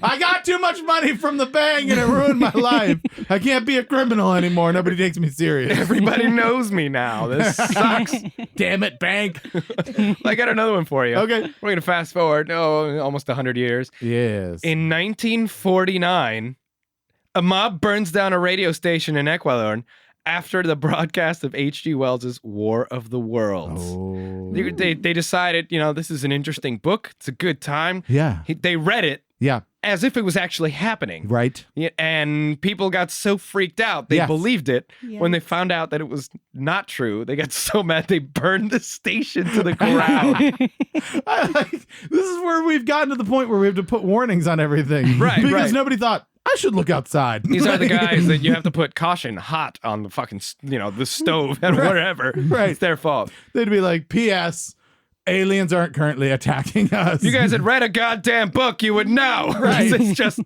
I got too much money from the bank and it ruined my life. I can't be a criminal anymore. Nobody takes me serious. Everybody knows me now. This sucks. Damn it, bank. I got another one for you. Okay. We're going to fast forward, almost 100 years. Yes. In 1949, a mob burns down a radio station in Ecuador after the broadcast of H.G. Wells' War of the Worlds. Oh. They decided, this is an interesting book. It's a good time. Yeah. They read it Yeah. as if it was actually happening. Right. Yeah, and people got so freaked out, they Yes. believed it. Yeah. When they found out that it was not true, they got so mad they burned the station to the ground. This is where we've gotten to the point where we have to put warnings on everything. Right, Because right. nobody thought, I should look outside. These are the guys that you have to put caution hot on the fucking, the stove and whatever. Right. It's their fault. They'd be like, P.S. Aliens aren't currently attacking us. If you guys had read a goddamn book, you would know. Right. It's just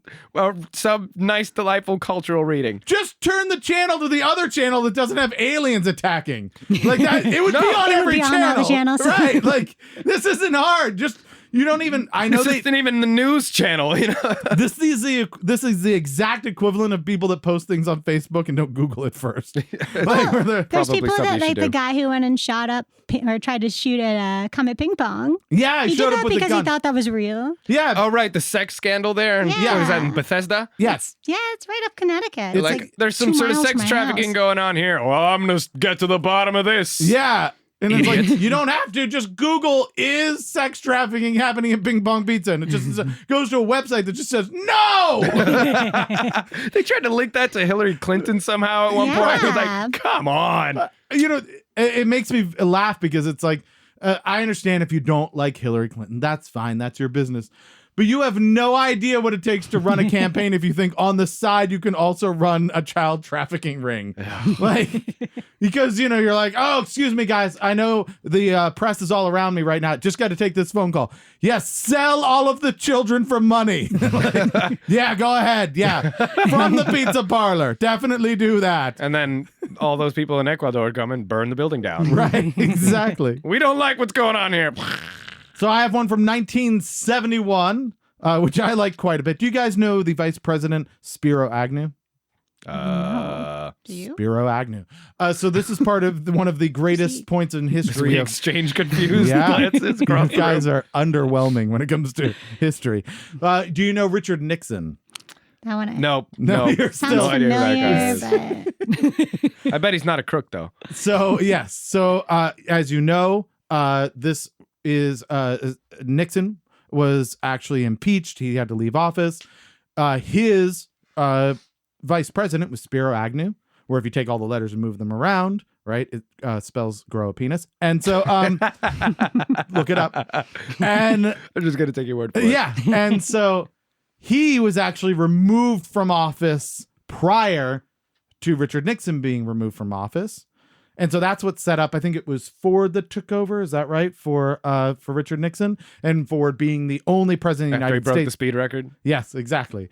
some nice, delightful cultural reading. just turn the channel to the other channel that doesn't have aliens attacking. Like that, it would be on It would every be on channel. all the channels. Right. Like, this isn't hard. Just, you don't even, I know This isn't even the news channel, this is the exact equivalent of people that post things on Facebook and don't Google it first. Like, where they're- There's Probably people something that, you like should the do. guy who went and shot up or tried to shoot at Comet Ping Pong. yeah, I He showed did up that with a because he gun. thought that was real. Yeah. Oh, right, the sex scandal there. And Yeah. what was that in Bethesda? Yes. Yeah, it's right up Connecticut. It's Like, there's some 2 sort of miles sex from my trafficking house. going on here. Well, I'm going to get to the bottom of this. Yeah. And it's like, Idiot. you don't have to. Just Google, is sex trafficking happening in Ping Pong Pizza? And it just goes to a website that just says, no! They tried to link that to Hillary Clinton somehow at one point. I was Yeah. like, come on. It makes me laugh because it's like, I understand if you don't like Hillary Clinton. That's fine. That's your business. But you have no idea what it takes to run a campaign if you think on the side you can also run a child trafficking ring. Like, because, you're like, oh, excuse me, guys. I know the press is all around me right now. Just got to take this phone call. Yes, sell all of the children for money. Like, yeah, go ahead. Yeah. From the pizza parlor. Definitely do that. And then all those people in Ecuador come and burn the building down. Right. Exactly. We don't like what's going on here. So I have one from 1971, which I like quite a bit. Do you guys know the Vice President Spiro Agnew? Do you? Spiro Agnew. So this is part of one of the greatest points in We history of. exchange confused Yeah. glances across You the guys room. are underwhelming when it comes to history. Do you know Richard Nixon? That one. Nope. No, No. you're Sounds No idea who that guy familiar, is. but I bet he's not a crook, though. So yes. So as you know, this is Nixon was actually impeached. He had to leave office. His vice president was Spiro Agnew, where if you take all the letters and move them around, right, it spells grow a penis. And so look it up. And I'm just going to take your word for it. yeah. And so he was actually removed from office prior to Richard Nixon being removed from office. And so that's what set up. I think it was Ford that took over. Is that right? For Richard Nixon, and Ford being the only president of the After he United broke States. the speed record. Yes, exactly.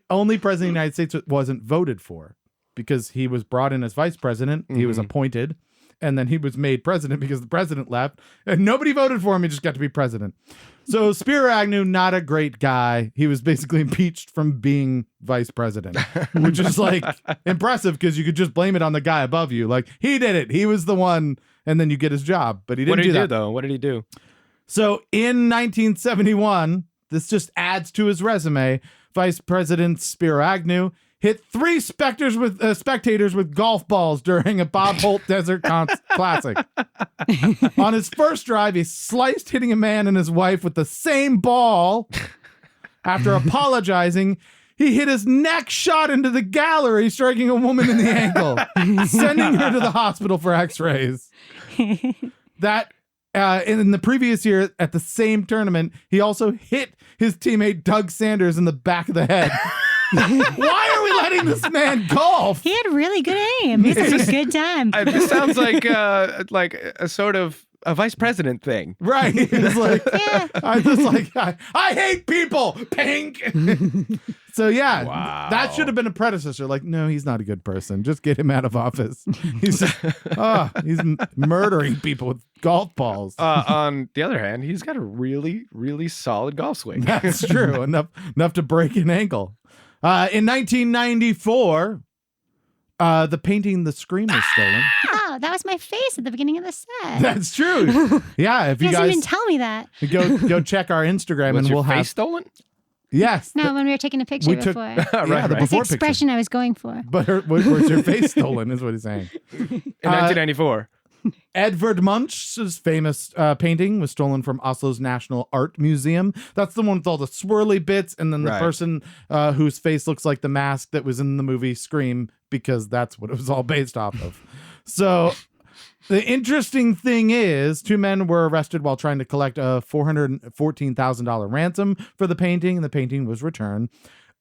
Only president of the United States that wasn't voted for, because he was brought in as vice president. He was appointed, and then he was made president because the president left, and nobody voted for him. He just got to be president. So Spiro Agnew, not a great guy. He was basically impeached from being vice president, which is like impressive because you could just blame it on the guy above you. Like, he did it. He was the one, and then you get his job. But he didn't What did he do do, that. though? What did he do? So in 1971, this just adds to his resume. Vice President Spiro Agnew, hit 3 spectators with golf balls during a Bob Holt Desert Classic. On his first drive, he sliced hitting a man and his wife with the same ball. After apologizing, he hit his neck shot into the gallery, striking a woman in the ankle, sending her to the hospital for x-rays. That in the previous year at the same tournament, he also hit his teammate Doug Sanders in the back of the head. Why are we letting this man golf? He had really good aim. He's having a good time. This sounds like a sort of a vice president thing. Right. It's like, Yeah. I hate people. Pink. So yeah, Wow. that should have been a predecessor. Like, no, he's not a good person. Just get him out of office. He's murdering people with golf balls. On the other hand, he's got a really, really solid golf swing. That's true. enough to break an ankle. In 1994, the painting The Scream was stolen. Oh, that was my face at the beginning of the set. That's true. Yeah, if You you guys didn't even guys tell me that. go check our Instagram Was and your we'll face have stolen? Yes. No, when we were taking a picture we took before. yeah, the right. That's the before picture. expression I was going for. But where's your face stolen is what he's saying. In 1994. Edvard Munch's famous painting was stolen from Oslo's National Art Museum. That's the one with all the swirly bits and then the Right. person whose face looks like the mask that was in the movie Scream, because that's what it was all based off of. So the interesting thing is 2 men were arrested while trying to collect a $414,000 ransom for the painting, and the painting was returned.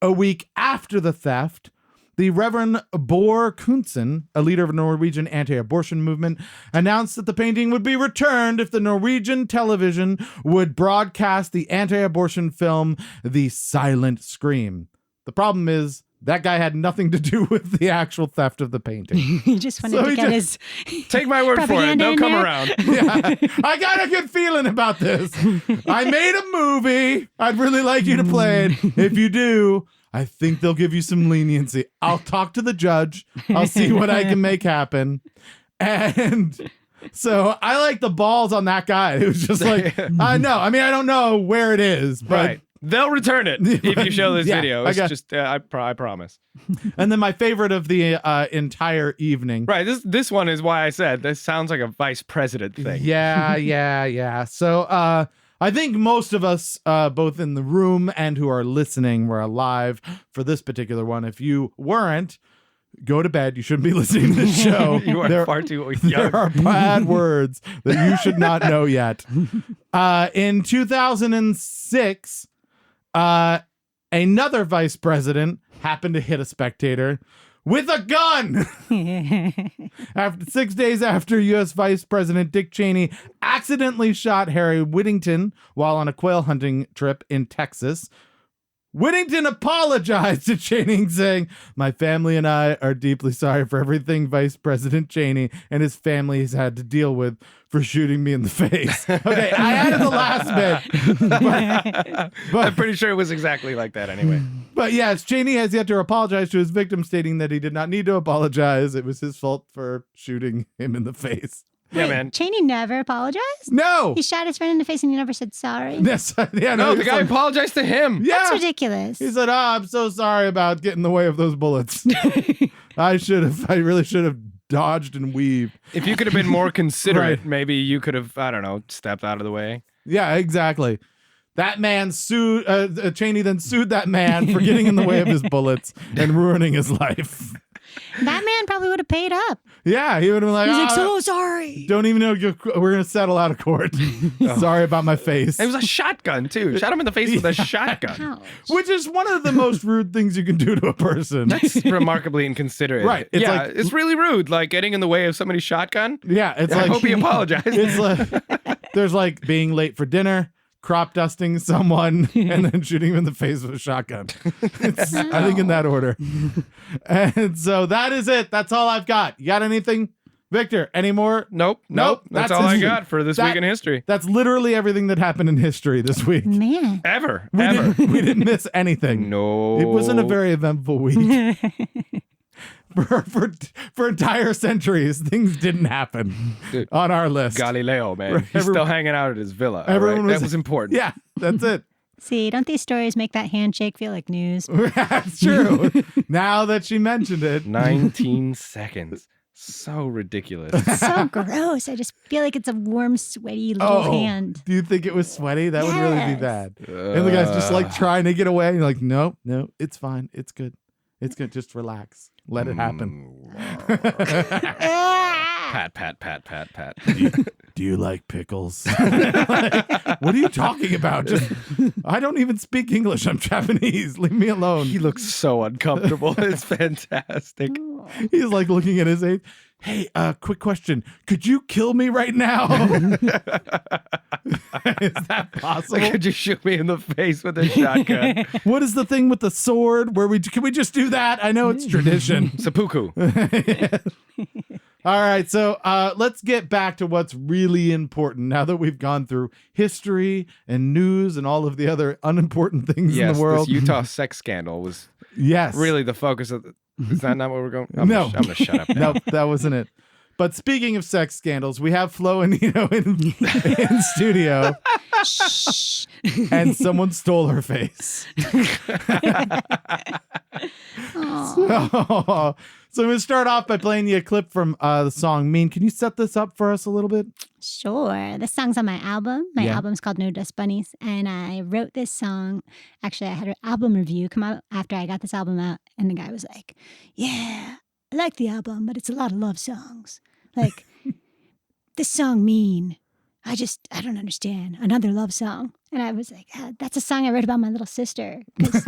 A week after the theft, the Reverend Bor Knudsen, a leader of a Norwegian anti-abortion movement, announced that the painting would be returned if the Norwegian television would broadcast the anti-abortion film The Silent Scream. The problem is that guy had nothing to do with the actual theft of the painting. He just wanted So to he get just- his Take my word for it. propaganda They'll in come there. around. Yeah, I got a good feeling about this. I made a movie. I'd really like you to play it. If you do, I think they'll give you some leniency. I'll talk to the judge. I'll see what I can make happen. And so I like the balls on that guy. It was just like, I know. I mean, I don't know where it is, but Right. They'll return it if you show this Yeah, video. I It's got- just, I promise. and then my favorite of the entire evening. Right. This one is why I said this sounds like a vice president thing. Yeah. So I think most of us, both in the room and who are listening, were alive for this particular one. If you weren't, go to bed. You shouldn't be listening to this show. You are There- far too There young. are bad words that you should not know yet. In 2006, another vice president happened to hit a spectator with a gun. After 6 days after U.S. Vice President Dick Cheney accidentally shot Harry Whittington while on a quail hunting trip in Texas, Whittington apologized to Cheney, saying, "My family and I are deeply sorry for everything Vice President Cheney and his family has had to deal with for shooting me in the face." Okay, I added the last bit. I'm pretty sure it was exactly like that anyway. But yes, Cheney has yet to apologize to his victim, stating that he did not need to apologize. It was his fault for shooting him in the face. Yeah, man. Cheney never apologized? No! He shot his friend in the face and he never said sorry? Yes, yeah, No, he the was guy like, apologized to him. yeah. That's ridiculous. He said, I'm so sorry about getting in the way of those bullets. I really should have dodged and weaved. If you could have been more considerate, Right. maybe you could have, I don't know, stepped out of the way. Yeah, exactly. That man sued, Cheney then sued that man for getting in the way of his bullets and ruining his life. That man probably would have paid up. Yeah, he would have been like, He's like, "Ah, so sorry. don't even know we're going to settle out of court. Sorry about my face. It was a shotgun, too. Shot him in the face with a shotgun. Ouch. Which is one of the most rude things you can do to a person. That's remarkably inconsiderate. Right, it's Yeah, like- it's really rude, like getting in the way of somebody's shotgun. Yeah, it's I like hope he apologized. it's like there's like being late for dinner, crop dusting someone, and then shooting him in the face with a shotgun. It's, I think in that order. And so that is it. That's all I've got. You got anything, Victor? Any more? Nope. That's That's all I history. got for this week in history. That's literally everything that happened in history this week. Man. Ever. We didn't miss anything. No. It wasn't a very eventful week. For entire centuries, things didn't happen Dude, on our list. Galileo, man. Right, He's still hanging out at his villa. everyone Everyone was- That was important. Yeah, that's it. See, don't these stories make that handshake feel like news? That's true. Now that she mentioned it. 19 seconds. So ridiculous. So gross. I just feel like it's a warm, sweaty little hand. Do you think it was sweaty? That would really be Yes. bad. And the guy's just like trying to get away. And you're like, no, it's fine. It's good. It's good. Just relax. Let it happen. Pat, pat, pat, pat, pat. Do you like pickles? Like, what are you talking about? I don't even speak English. I'm Japanese. Leave me alone. He looks so uncomfortable. It's fantastic. He's like looking at his age. Hey, quick question. Could you kill me right now? Is that possible? Could you shoot me in the face with a shotgun? What is the thing with the sword? Can we just do that? I know it's tradition. Seppuku. All right, so let's get back to what's really important now that we've gone through history and news and all of the other unimportant things in the world. This Utah sex scandal was really the focus of Is that not what we're going? I'm No. gonna shut up now. No, that wasn't it. But speaking of sex scandals, we have Flo Anito in studio. And someone stole her face. So I'm going to start off by playing you a clip from the song Mean. Can you set this up for us a little bit? Sure. This song's on my album. My Yeah. album's called No Dust Bunnies. And I wrote this song. Actually, I had an album review come out after I got this album out. And the guy was like, yeah, I like the album, but it's a lot of love songs. Like, this song Mean. I don't understand. Another love song. And I was like, that's a song I wrote about my little sister. 'Cause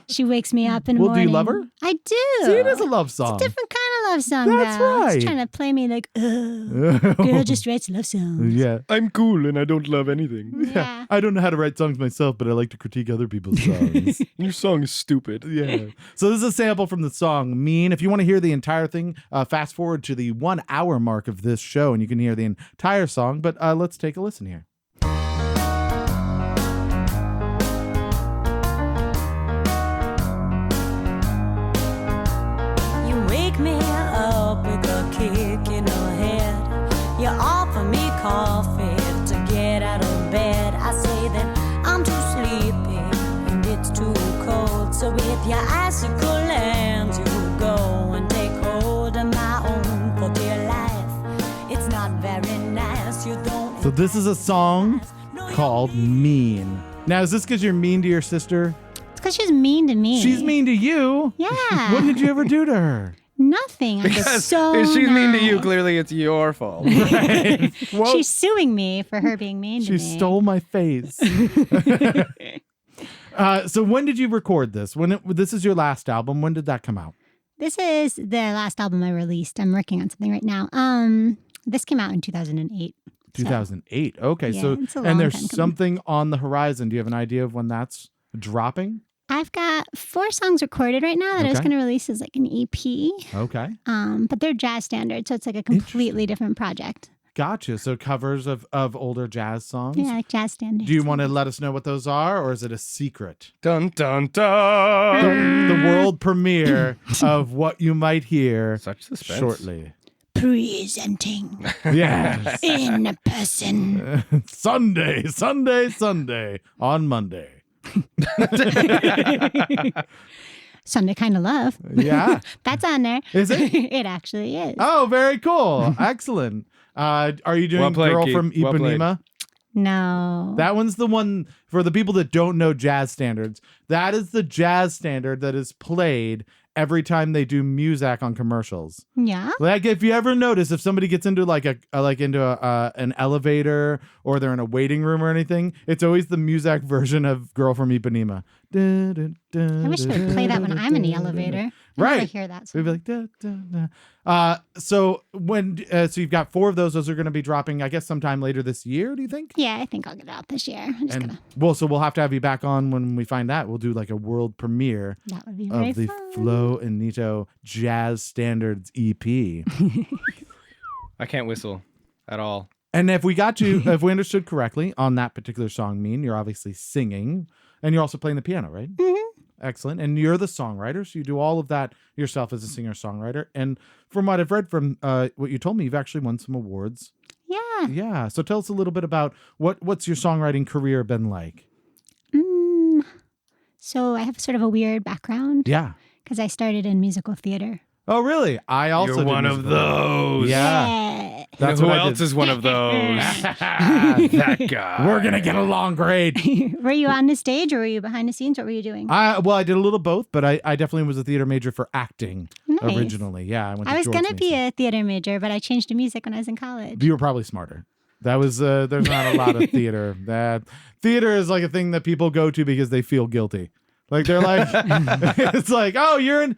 she wakes me up in the Well, do morning. you love her? I do. See, it is a love song. It's a different kind of love song, That's though. right. It's trying to play me like, oh, girl just writes love songs. Yeah. I'm cool and I don't love anything. Yeah. I don't know how to write songs myself, but I like to critique other people's songs. Your song is stupid. Yeah. So this is a sample from the song Mean. If you want to hear the entire thing, fast forward to the 1 hour mark of this show and you can hear the entire song. But let's take a listen here. You wake me up with a kick in the head. You offer me coffee to get out of bed. I say that I'm too sleepy and it's too cold. So with your icicle hands, you go and take hold of my own for dear life. It's not very nice. You don't. So this is a song called Mean. Now, is this because you're mean to your sister? It's because she's mean to me. She's mean to you. Yeah. What did you ever do to her? Nothing. I'm just so if she's mean to you, nice. clearly it's your fault. Well, She's suing me for her being mean to she me. stole my face. So when did you record this? This is your last album. When did that come out? This is the last album I released. I'm working on something right now. This came out in 2008. 2008. Okay, Yeah, so it's a long and there's time coming. something on the horizon. Do you have an idea of when that's dropping? I've got 4 songs recorded right now that I was Okay. going to release as like an EP. Okay, But they're jazz standards, so it's like a completely different project. gotcha. So covers of older jazz songs. Yeah, like jazz standards. Do you want to let us know what those are, or is it a secret? Dun dun dun. The world premiere of what you might hear Such suspense. shortly. Presenting Yes. in person. Sunday on Monday. Sunday Kind of Love. Yeah. That's on there. Is it? It actually is. Oh, very cool. Excellent. Are you doing Well played, Girl Keith. from Well played. Ipanema? No. That one's the one for the people that don't know jazz standards. That is the jazz standard that is played every time they do Muzak on commercials. Yeah. Like if you ever notice if somebody gets into an elevator or they're in a waiting room or anything, it's always the Muzak version of Girl from Ipanema. I wish they would play that when I'm in the elevator. I never Right. hear that We'd song. be like, da, da, da. So you've got 4 of those. Those are going to be dropping, I guess, sometime later this year. Do you think? Yeah, I think I'll get it out this year. I'm just gonna. So we'll have to have you back on when we find that. We'll do like a world premiere That would be very of the fun. Flo Anito Jazz Standards EP. I can't whistle at all. And if we understood correctly on that particular song, Mean, you're obviously singing and you're also playing the piano, right? Mm-hmm. Excellent. And you're the songwriter, so you do all of that yourself as a singer-songwriter. And from what I've read from what you told me, you've actually won some awards. Yeah. Yeah. So tell us a little bit about what's your songwriting career been like? So I have sort of a weird background. Yeah. Because I started in musical theater. Oh, really? I also You're did one of musical. those. Yeah. That's Who what I else did. is one of those? That guy. We're going to get along great. Were you on the stage or were you behind the scenes? What were you doing? Well, I did a little both, but I definitely was a theater major for acting Nice. originally. Yeah, I went to I was George going to be Mason. a theater major, but I changed to music when I was in college. You were probably smarter. That was there's not a lot of theater. Theater is like a thing that people go to because they feel guilty. Like they're like, it's like, oh, you're in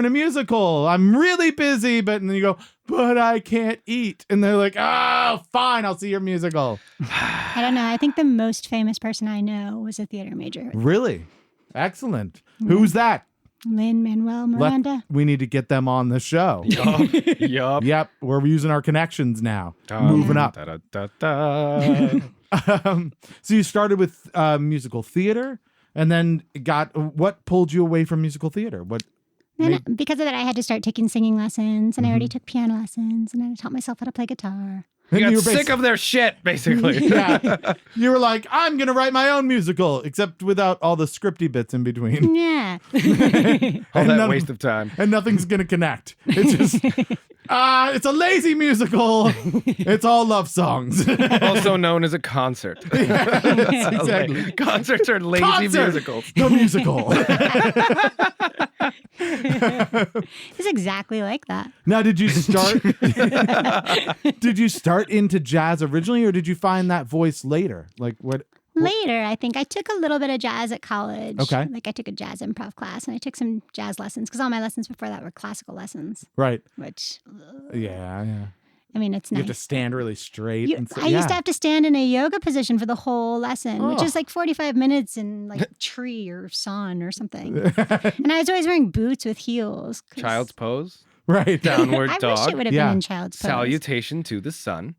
a musical. I'm really busy, but and then you go, but I can't eat, and they're like, oh, fine, I'll see your musical. I don't know. I think the most famous person I know was a theater major. Really, excellent. Who's that? Lin-Manuel Miranda. We need to get them on the show. Yup. Yep, we're using our connections now. Moving up. So you started with musical theater, and then what pulled you away from musical theater? What? And because of that, I had to start taking singing lessons, and I Mm-hmm. already took piano lessons, and I taught myself how to play guitar. You got were sick of their shit, basically. Yeah, you were like, I'm gonna write my own musical, except without all the scripty bits in between, Yeah. All And that none- waste of time. and nothing's gonna connect. It's just, it's a lazy musical. It's all love songs. Also known as a concert. Exactly. Like, concerts are lazy Concert, musicals. The musical. It's exactly like that. Now, did you start? Did you start into jazz originally, or did you find that voice later? Like what? Later, I think I took a little bit of jazz at college. Okay. Like I took a jazz improv class and I took some jazz lessons because all my lessons before that were classical lessons, Right. which, Yeah. I mean, it's You nice. have to stand really straight. I used to have to stand in a yoga position for the whole lesson, which Oh. is like 45 minutes in like tree or sun or something. And I was always wearing boots with heels. 'cause Child's pose. Right. Downward I dog. wish it would have Yeah. been in child's pose. Salutation to the sun.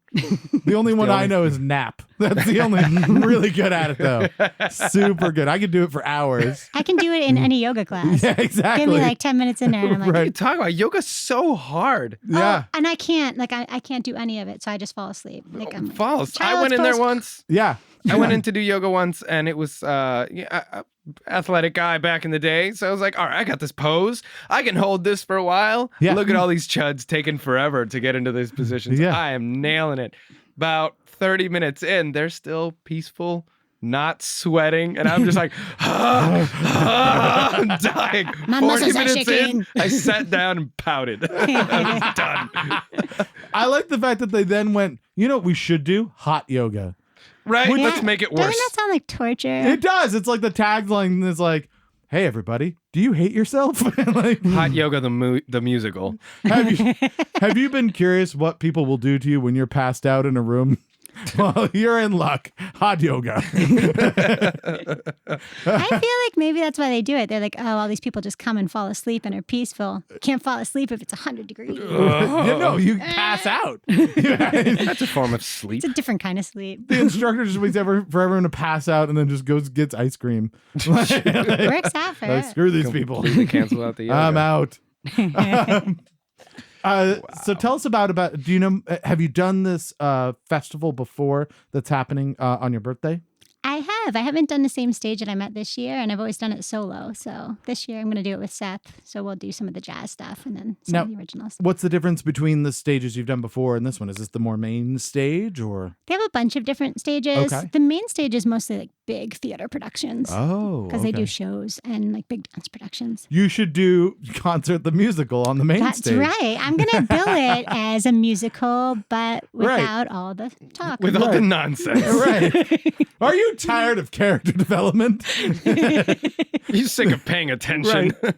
The only one I only- know is nap. That's the only. I'm really good at it though. Super good. I could do it for hours. I can do it in any yoga class. Yeah, exactly. Give me like 10 minutes in there and I'm like, What are you talking about? Yoga's so hard. Yeah. and I can't, like, I can't do any of it. So I just fall asleep. Like, I'm like, False. I Child's went in there pose. once. Yeah. I went in to do yoga once, and it was athletic guy back in the day. So I was like, all right, I got this pose. I can hold this for a while. Yeah. Look at all these chuds taking forever to get into these positions. Yeah. I am nailing it. About 30 minutes in, they're still peaceful, not sweating. And I'm just like, I'm dying. My 40 muscles are minutes shaking. in, I sat down and pouted. I was done. I like the fact that they then went, you know what we should do? Hot yoga. Right? Yeah. Let's make it Doesn't worse. that sound like torture? It does. It's like the tagline is like, hey, everybody, do you hate yourself? Like, Hot yoga, the musical. have you been curious what people will do to you when you're passed out in a room? Well, you're in luck. Hot yoga. I feel like maybe that's why they do it. They're like, oh, all these people just come and fall asleep and are peaceful. Can't fall asleep if it's 100 degrees. You pass out. That's a form of sleep. It's a different kind of sleep. The instructor just waits for everyone to pass out and then just gets ice cream. Works out for Like, it. screw these people. Completely cancel out the yoga. I'm out. So tell us about do you know, have you done this festival before that's happening on your birthday? I have. I haven't done the same stage that I'm at this year, and I've always done it solo. So this year I'm going to do it with Seth. So we'll do some of the jazz stuff and then some Now, of the originals. What's the difference between the stages you've done before and this one? Is this the more main stage or? They have a bunch of different stages. Okay. The main stage is mostly like big theater productions Oh, because they do shows and like big dance productions. You should do Concert the Musical on the main That's stage. right. I'm going to bill it as a musical, but Right. without all the talk. With all the nonsense. Right. Are you tired of character development? You sick of paying attention. Right.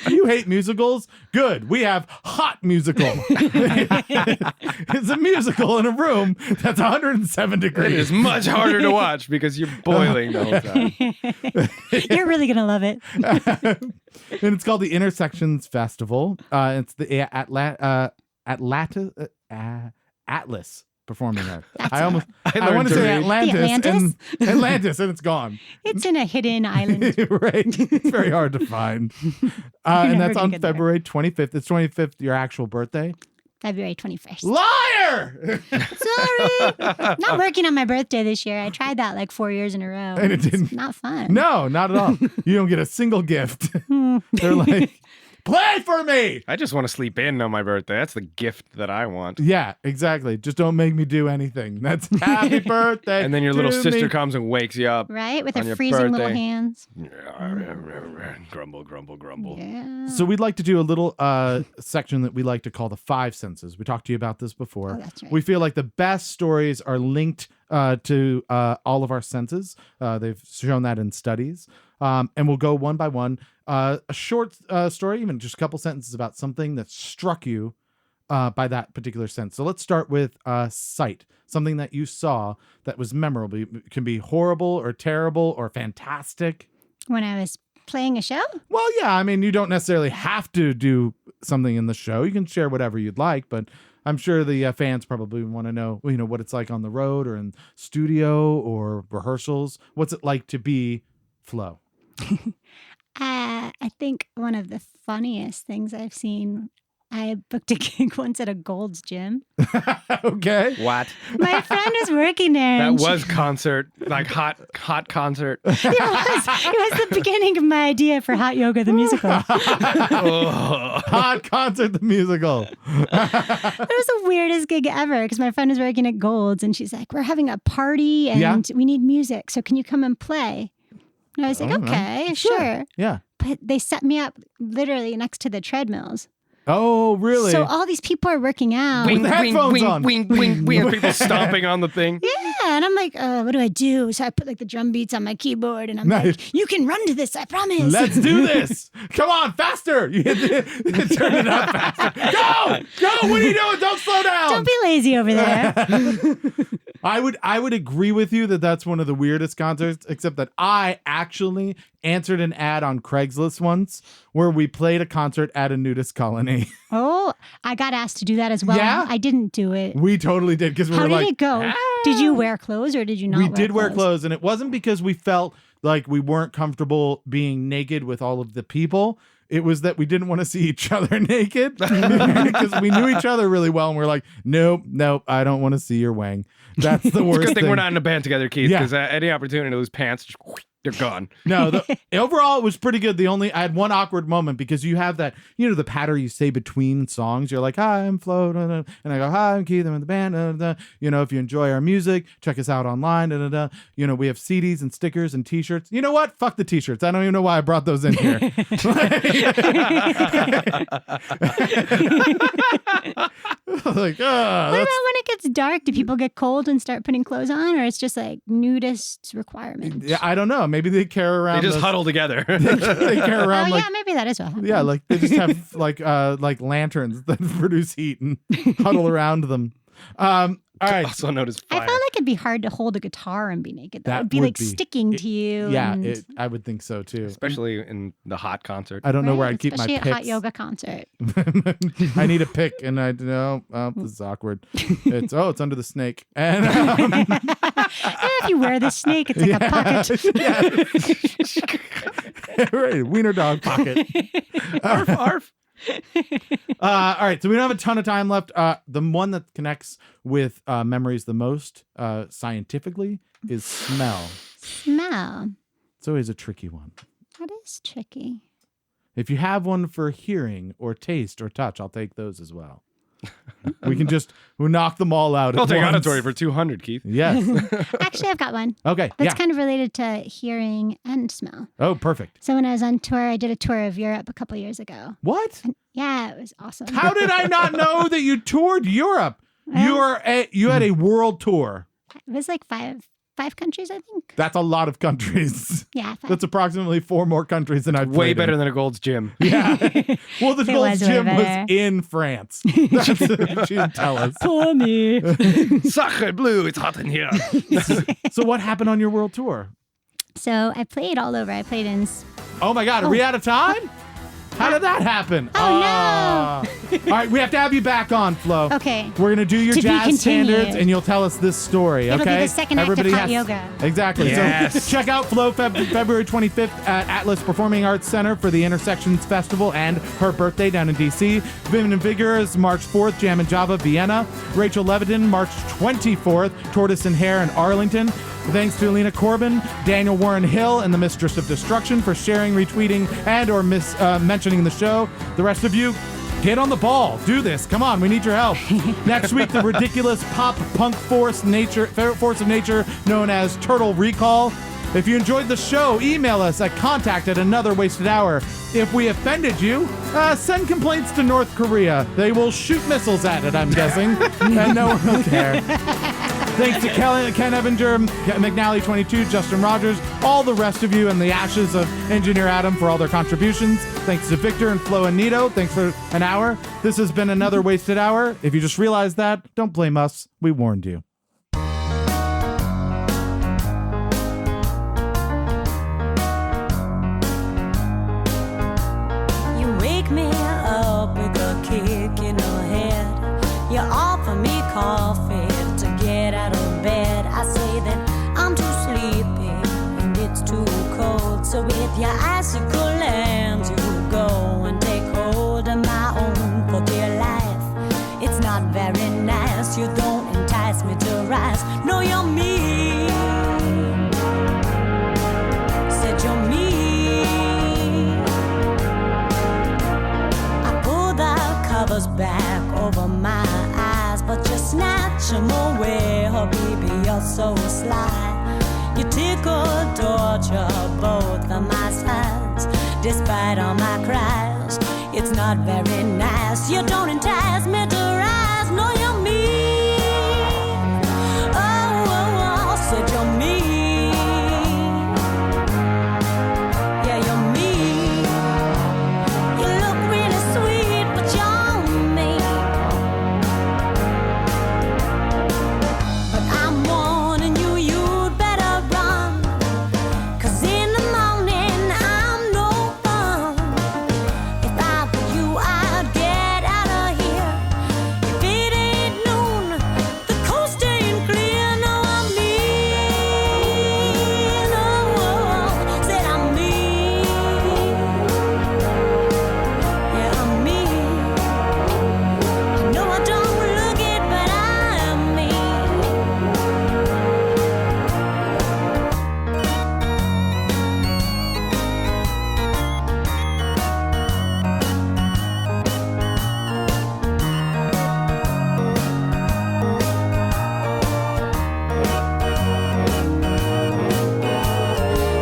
You hate musicals? Good. We have Hot Musical. It's a musical in a room that's 107 It degrees. is much harder to watch because you're boiling the whole time. You're really going to love it. And it's called the Intersections Festival. It's the Atlas performing there. I want learned to to say read. Atlantis, The Atlantis? and Atlantis, and it's gone. It's in a hidden island. Right, it's very hard to find. And never that's gonna on get there. February 25th. It's 25th, your actual birthday. February 21st. Liar! Wiener! Sorry. Not working on my birthday this year. I tried that like 4 years in a row. And it didn't. It's not fun. No, not at all. You don't get a single gift. They're like, play for me! I just want to sleep in on my birthday. That's the gift that I want. Yeah, exactly. Just don't make me do anything. That's happy birthday. And then your little to sister me. comes and wakes you up. Right? With On her your freezing little birthday. hands. Grumble, grumble, grumble. Yeah. So we'd like to do a little section that we like to call the 5 senses. We talked to you about this before. Oh, that's right. We feel like the best stories are linked to all of our senses. They've shown that in studies. And we'll go one by one. A short story, even just a couple sentences about something that struck you by that particular sense. So let's start with sight. Something that you saw that was memorable. It can be horrible or terrible or fantastic. When I was playing a show? Well, yeah, I mean, you don't necessarily have to do something in the show. You can share whatever you'd like, but I'm sure the fans probably want to know, what it's like on the road or in studio or rehearsals. What's it like to be Flo? I think one of the funniest things I've seen, I booked a gig once at a Gold's Gym. Okay. What? My friend was working there. That and was concert, like hot concert. It was the beginning of my idea for Hot Yoga the Musical. Hot Concert the Musical. It was the weirdest gig ever because my friend was working at Gold's and she's like, we're having a party and we need music. So can you come and play? And I was like, okay, sure. Yeah. But they set me up literally next to the treadmills. Oh, really? So all these people are working out. With headphones on. Wing, wing, wing. People stomping on the thing. Yeah, and I'm like, what do I do? So I put like the drum beats on my keyboard and I'm Nice. like, you can run to this, I promise. Let's do this. Come on, faster. You turn it up faster. Go. What are you doing? Don't slow down. Don't be lazy over there. I would agree with you that that's one of the weirdest concerts, except that I actually answered an ad on Craigslist once where we played a concert at a nudist colony. Oh, I got asked to do that as well. Yeah? I didn't do it. We totally did because we How were did like, it go? Did you wear clothes or did you not we did wear clothes, and it wasn't because we felt like we weren't comfortable being naked with all of the people. It was that we didn't want to see each other naked because we knew each other really well, and we're like, nope, I don't want to see your wang. That's the worst Good thing thing. we're not in a band together, Keith, Yeah. because any opportunity to lose pants, just, they're gone. No, overall it was pretty good. I had one awkward moment because you have that, the patter you say between songs. You're like, hi, I'm Flo, da, da, and I go, hi, I'm Keith, I'm in the band. Da, da, da. If you enjoy our music, check us out online. Da, da, da. We have CDs and stickers and T-shirts. You know what? Fuck the T-shirts. I don't even know why I brought those in here. Like, What about when it gets dark? Do people get cold and start putting clothes on, or it's just like nudist requirements? yeah, I don't know. Maybe they carry around. They just huddle together. They carry around Oh like yeah, maybe that is what happened. yeah, like they just have like lanterns that produce heat and huddle around them. All right. Also known as I fire. felt like it'd be hard to hold a guitar and be naked. That That would be would like be- sticking to you. Yeah, and, I would think so too. Especially in the hot concert. I don't know where right? I'd keep my Especially at picks. hot yoga concert. I need a pick, and I know this is awkward. It's under the snake, and If you wear the snake, it's like a pocket. right, wiener dog pocket. Arf, arf. All right, so we don't have a ton of time left. The one that connects with memories the most scientifically is smell. Smell. It's always a tricky one. That is tricky. If you have one for hearing or taste or touch, I'll take those as well. We'll knock them all out. I'll at take once. auditory for 200, Keith. Yes. Actually, I've got one. Okay. That's Yeah. kind of related to hearing and smell. Oh, perfect. So when I was on tour, I did a tour of Europe a couple years ago. What? Yeah, it was awesome. How did I not know that you toured Europe? You had a world tour. It was like five countries, I think. That's a lot of countries. Yeah, 5. That's approximately 4 more countries than I've Way played better in. than a Gold's Gym. Yeah. Well, the It Gold's was way Gym better. was in France. That's what she didn't tell us. Poor me. Sacre bleu, it's hot in here. So what happened on your world tour? So I played all over. I played in. Oh my God, are we out of time? How did that happen? Oh, no. All right, we have to have you back on, Flo. Okay. We're going to do your To be jazz continued. standards, and you'll tell us this story, It'll okay? be the second act of hot yoga. Exactly. Yes. So check out Flo February 25th at Atlas Performing Arts Center for the Intersections Festival and her birthday down in D.C. Vim and Vigor is March 4th, Jam and Java, Vienna. Rachel Levitin, March 24th, Tortoise and Hare in Arlington. Thanks to Alina Corbin, Daniel Warren Hill, and the Mistress of Destruction for sharing, retweeting, and or mentioning the show. The rest of you, get on the ball. Do this. Come on, we need your help. Next week, the ridiculous pop punk force of nature known as Turtle Recall. If you enjoyed the show, email us at contact@anotherwastedhour. If we offended you, send complaints to North Korea. They will shoot missiles at it, I'm guessing, and no one will care. Thanks to Ken Evinger, McNally22, Justin Rogers, all the rest of you, and the ashes of Engineer Adam for all their contributions. Thanks to Victor and Flo Anito. Thanks for an hour. This has been another wasted hour. If you just realized that, don't blame us. We warned you. You wake me up with a kick in the head. You offer me coffee to get out of bed. I say that I'm too sleepy and it's too cold. So with your icicle hands, you go and take hold of my own for dear life. It's not very nice. You don't entice me to rise. No, you're mean. Said you're mean. I pull the covers back over my eyes, but you snatch them away. Oh baby, you're so sly. You tickle, torture both of my sides. Despite all my cries, it's not very nice. You don't entice me to rise. No, you're mean. Oh, said you're mean. Yeah, you're mean. You look really sweet, but you're mean. But I'm warning you, you'd better run. 'Cause in the morning I'm no fun. If I were you, I'd get out of here. If it ain't noon, the coast ain't clear. No, I'm mean. Oh, said I'm mean. Yeah, I'm mean. I know I don't look it, but I'm mean.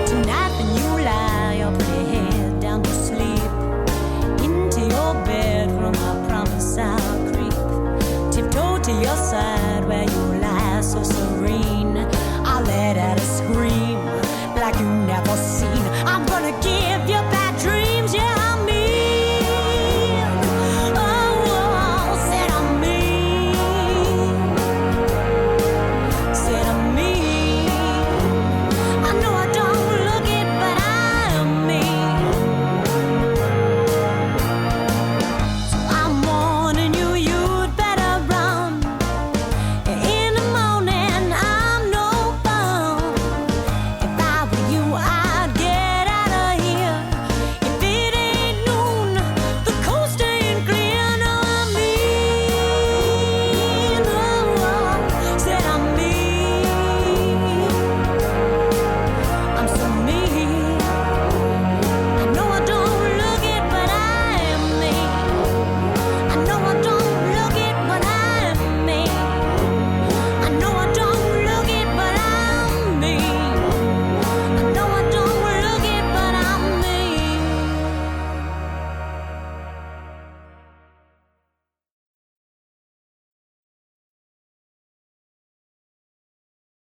Tonight when you lie your pretty head down to sleep, into your bedroom I promise I'll creep, tiptoe to your side where you lie so serene. I'll let out a scream like you've never seen. I'm gonna give you back